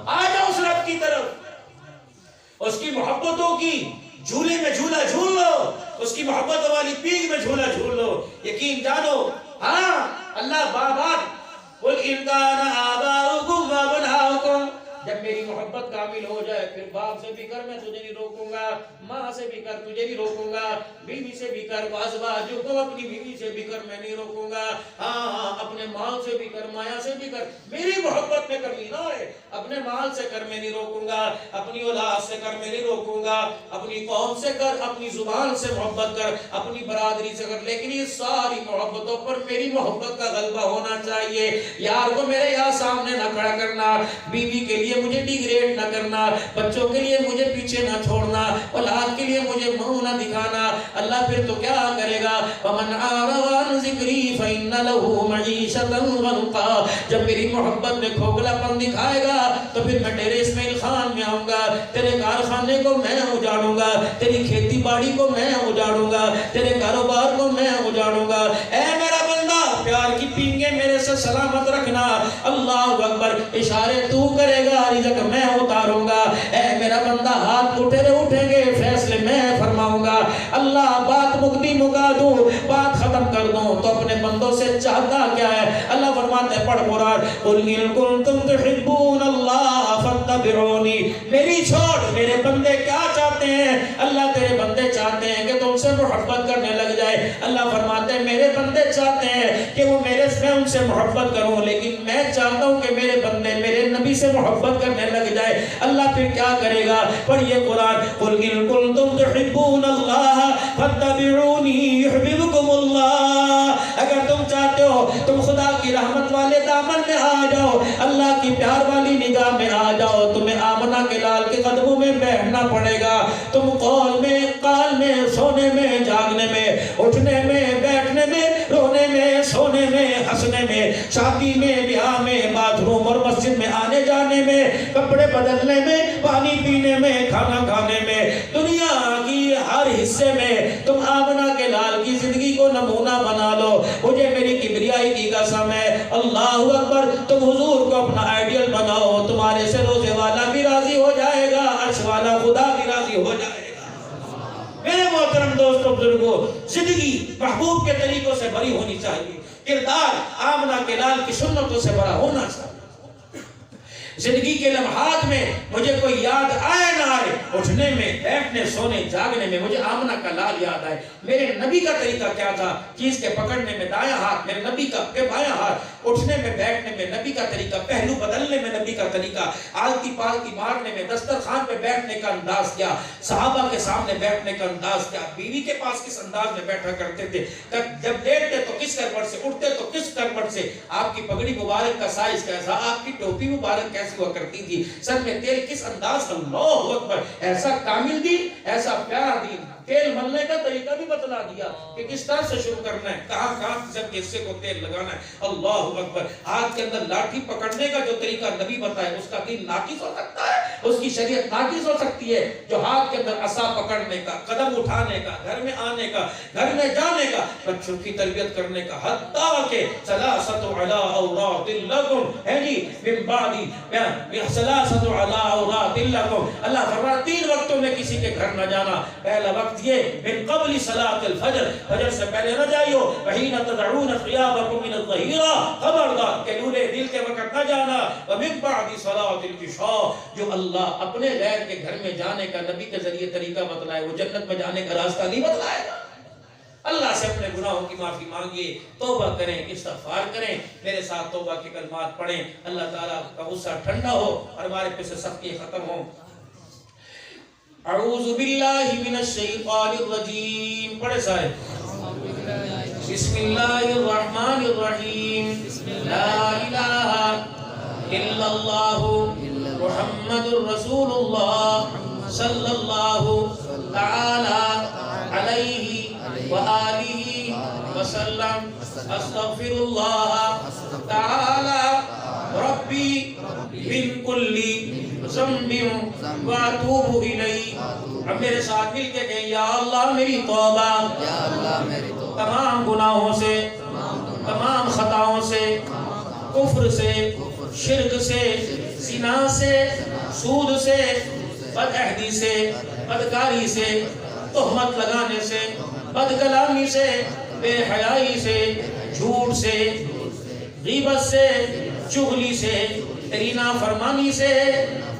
آ جاؤ اس رب کی طرف، اس کی محبتوں کی جھولے میں جھولا جھول لو، اس کی محبت والی پیگ میں جھولا جھول لو. یقین جانو ہاں اللہ بابات قل ان کان آباؤکم وابناؤکم، جب میری محبت کامل ہو جائے پھر باپ سے بھی کر میں تجھے نہیں روکوں گا، ماں سے بھی کر تجھے نہیں روکوں گا، بیوی سے بھی کر، وازواجکم اپنی بیوی سے بھی کر میں نہیں روکوں گا، ہاں اپنے مال سے بھی کر، مایا سے بھی کر، میری محبت میں کمی نہ ہے. اپنے مال سے کر میں نہیں روکوں گا، اپنی اولاد سے کر میں نہیں روکوں گا، اپنی قوم سے کر، اپنی زبان سے محبت کر، اپنی برادری سے کر، لیکن یہ ساری محبتوں پر میری محبت کا غلبہ ہونا چاہیے. یار کو میرے یہاں سامنے نہ کھڑا کرنا، بیوی کے لیے مجھے ڈیگریڈ نہ کرنا، بچوں کے لیے مجھے پیچھے نہ چھوڑنا، اولاد کے لیے مجھے منہ نہ دکھانا. اللہ پھر تو کیا کرے گا؟ وَمَنْ أَعْرَضَ عَنْ ذِكْرِي فَإِنَّ لَهُ مَعِيشَةً ضَنْكًا. جب میری محبت میں کھوکھلا پن دکھائے گا تو پھر میں تیرے اسماعیل خان میں آؤں گا، تیرے کارخانے کو میں اجاڑوں گا، تیری کھیتی باڑی کو میں اجاڑوں گا، تیرے کاروبار کو میں اجاڑوں گا. اے میرا بندہ پیار کی پینگے میرے سے سلامت رکھنا. اللہ اکبر. اشارے تو کرے گا رزق میں اتاروں گا. اے میرا بندہ ہاتھ اٹھیں گے فیصلے میں فرماؤں گا. اللہ بات مکتی مکا دوں، بات ختم کر دوں تو اپنے بندوں سے چاہتا کیا ہے؟ اللہ فرماتے ہیں پڑھ قرآن قل ان کنتم تحبون اللہ فاتبعونی. میری چھوڑ میرے بندے کیا چاہتے ہیں؟ اللہ تیرے بندے چاہتے ہیں کہ تم سے محبت کرنے لگ جائے. اللہ فرماتے ہیں میرے بندے چاہتے ہیں کہ وہ میں ان سے محبت کروں، لیکن میں چاہتا ہوں کہ میرے بندے میرے نبی سے محبت کرنے لگ جائے. اللہ پھر کیا کرے گا؟ پڑھئے قرآن قل ان کنتم تحبون اللہ فاتبعونی یحببکم اللہ. اگر تم چاہتے ہو تم خدا کی رحمت والے دامن میں آ جاؤ، اللہ کی پیار والی نگاہ میں آ جاؤ، تمہیں آمنہ کے لال کے قدموں میں بیٹھنا پڑے گا. تم قول میں قال میں سونے میں جاگنے میں اٹھنے میں بیٹھنے میں رونے میں سونے میں ہنسنے میں شادی میں بیاہ میں باتھ روم اور مسجد میں آنے جانے میں کپڑے بدلنے میں پانی پینے میں کھانا کھانے میں دنیا کی ہر حصے میں تم آمنہ کے لال کی زندگی کو نمونہ بنا لو. مجھے میری کبریائی کی قسم ہے اللہ اکبر تم حضور کو اپنا آئیڈیل بناؤ، تمہارے سے روزے والا بھی راضی ہو جائے گا، عرش والا خدا بھی راضی ہو جائے گا. میرے محترم دوستوں بزرگوں، زندگی محبوب کے طریقوں سے بھری ہونی چاہیے، کردار آمنہ کے لال کی سنتوں سے بھرا ہونا چاہیے. زندگی کے لمحات میں مجھے کوئی یاد آئے نہ آئے، اٹھنے میں، بیٹھنے، سونے، جاگنے میں مجھے آمنہ کا لال یاد آئے، میرے نبی کا طریقہ کیا تھا، چیز کے پکڑنے میں دایاں ہاتھ میرے نبی کا، کہ بایاں ہاتھ، اٹھنے میں بیٹھنے میں نبی کا طریقہ، پہلو بدلنے میں نبی کا طریقہ، آلتی پالتی مارنے میں، دسترخوان پہ بیٹھنے کا انداز کیا، صحابہ کے سامنے بیٹھنے کا انداز کیا، بیوی کے پاس کس انداز میں بیٹھا کرتے تھے، جب لیٹتے تو کس کربٹ سے، اٹھتے تو کس کربٹ سے، آپ کی پگڑی مبارک کا سائز کیسا، آپ کی ٹوپی مبارک کیسی ہوا کرتی تھی، سر میں تیل کس انداز، اللہ اکبر، ایسا کامل دین، ایسا پیارا دین، تیل ملنے کا طریقہ بھی بتلا دیا کہ کس طرح سے شروع کرنا ہے، کہاں جب حصے کو تیل لگانا ہے، اللہ اکبر، ہاتھ کے اندر لاٹھی پکڑنے کا جو طریقہ نبی بتائے اس کا دین ناقص ہو سکتا ہے، اس کی شریعت ناقص ہو سکتی ہے، جو ہاتھ کے اندر عصا پکڑنے کا، قدم اٹھانے کا، گھر میں آنے کا، گھر میں جانے کا، بچوں کی تربیت کرنے کا، حتیٰ کہ ثلاثۃ علی عورات لکم، ہے جی من بعدی ثلاثۃ علی عورات لکم، اللہ فرماتا 3 وقتوں میں کسی کے گھر نہ جانا، پہلا وقت یہ من قبل صلاۃ الفجر، فجر سے پہلے نہ جائیو، وحین تدعون ثیابکم من الظہیرہ، خبردار کہ لولے دل کے وقت نہ جانا، ومن بعد صلاۃ العشاء، جو اللہ اپنے غیر کے گھر میں جانے کا نبی کے ذریعے طریقہ بتلائے وہ جنت میں جانے کا راستہ نہیں بتلائے گا۔ اللہ سے اپنے گناہوں کی معافی مانگیے، توبہ کریں، استغفار کریں، میرے ساتھ توبہ کے کلمات پڑھیں، اللہ تعالیٰ کا غصہ ٹھنڈا ہو اور ہمارے پہ سے سختی ختم ہو۔ اعوذ باللہ من الشیطان الرجیم، پڑھے سارے، بسم اللہ الرحمن الرحیم، لا الہ الا اللہ محمد الرسول اللہ صلی اللہ تعالی علیہ وآلہ وسلم، استغفر اللہ تعالی ربی من کل ذنب واتوب الیہ۔ اب میرے ساتھ مل کے کہیں یا اللہ میری توبہ تمام گناہوں سے، تمام خطاؤں سے، کفر سے، شرک سے، زنا سے، سود سے، بد عہدی سے، بدکاری سے، تہمت لگانے سے، بد کلامی سے، بے حیائی سے، جھوٹ سے، غیبت سے، چغلی سے، تیری نافرمانی سے،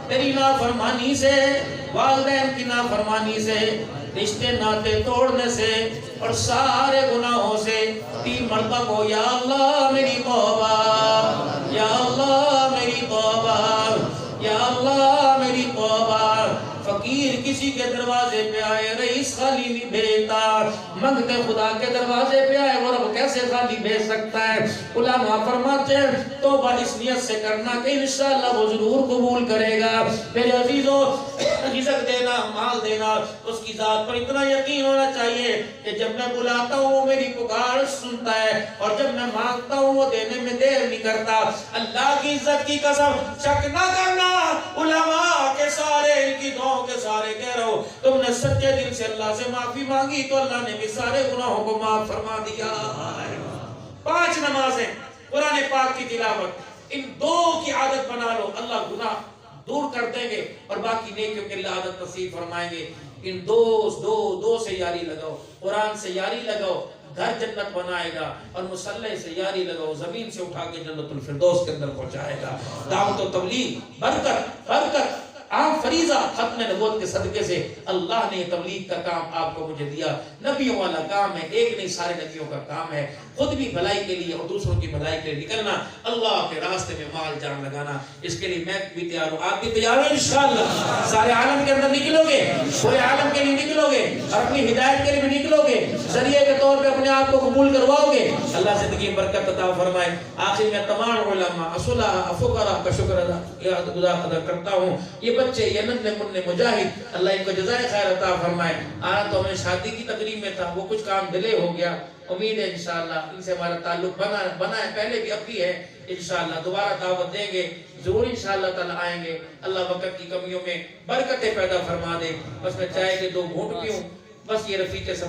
تیری نافرمانی سے، والدین کی نافرمانی سے، رشتے ناطے توڑنے سے اور سارے گناہوں سے 3 مرتبہ کو یا اللہ میری توبہ، یا اللہ میری توبہ، یا اللہ میری توبہ۔ فقیر کسی کے دروازے پہ آئے رئیس خالی نہیں بھیجتا، منگتے خدا کے دروازے پہ آئے وہ رب کیسے خالی بھیج سکتا ہے؟ علماء فرماتے ہیں توبہ اس نیت سے کرنا کہ انشاءاللہ وہ ضرور قبول کرے گا۔ میرے عزیزوں، رزق دینا، مال دینا، اس کی ذات پر اتنا یقین ہونا چاہیے کہ جب میں بلاتا ہوں وہ میری پکار سنتا ہے، اور جب میں مانگتا ہوں وہ دینے میں دیر نہیں کرتا۔ اللہ کی عزت کی قسم شک نہ کرنا، علماء کے سارے، ان کی دعاؤں کے سارے کہہ رہا ہوں، تم نے سچے دل سے اللہ سے معافی مانگی تو اللہ نے بھی سارے گناہوں کو معاف فرما دیا۔ 5 نمازیں، قرآن پاک کی تلاوت، ان 2 کی عادت بنا لو، اللہ گناہ دور کر دیں گے اور باقی نیکیوں کے اللہ عادت نصیب فرمائیں گے۔ ان دو سے یاری لگاؤ، قرآن سے یاری لگاؤ، گھر جنت بنائے گا، اور مصلی سے یاری لگاؤ، زمین سے اٹھا کے جنت الفردوس کے اندر پہنچائے گا۔ دعوت و تبلیغ، برکت، عام فریضہ ختم نبوت کے صدقے سے اللہ نے تبلیغ کا کام آپ کو مجھے دیا۔ نبیوں والا کام ہے، ایک نہیں سارے نبیوں کا کام ہے، خود بھی بھلائی کے لیے اور دوسروں کی بھلائی کے لیے نکلنا، اللہ کے راستے میں مال جان لگانا۔ اس کے لیے میں بھی تیار ہوں، آپ بھی تیار ہو انشاءاللہ؟ سارے عالم کے اندر نکلو گے، پورے عالم کے لیے نکلو گے، اور اپنی ہدایت کے لیے بھی نکلو گے، ذریعے کے طور پہ اپنے آپ کو قبول کرواؤ گے۔ اللہ زندگی میں برکت عطا فرمائے۔ آخر میں تمام علماء، اصلاح، فقراء کا شکر ادا کرتا ہوں۔ یہ بچے، یہ ننھے منھے مجاہد، اللہ ان کو جزائے خیر عطا فرمائے۔ آج تو ہمیں شادی کی تقریب میں تھا، وہ کچھ کام ڈیلے ہو گیا، امید ہے انشاءاللہ ان سے ہمارا تعلق بنا ہے، پہلے بھی اب بھی ہے، انشاءاللہ دوبارہ دعوت دیں گے، ضرور انشاءاللہ تعالی آئیں گے۔ اللہ وقت کی کمیوں میں برکتیں پیدا فرما دے۔ بس میں چائے کے 2 گھونٹ پیوں، بس یہ رفیق سفر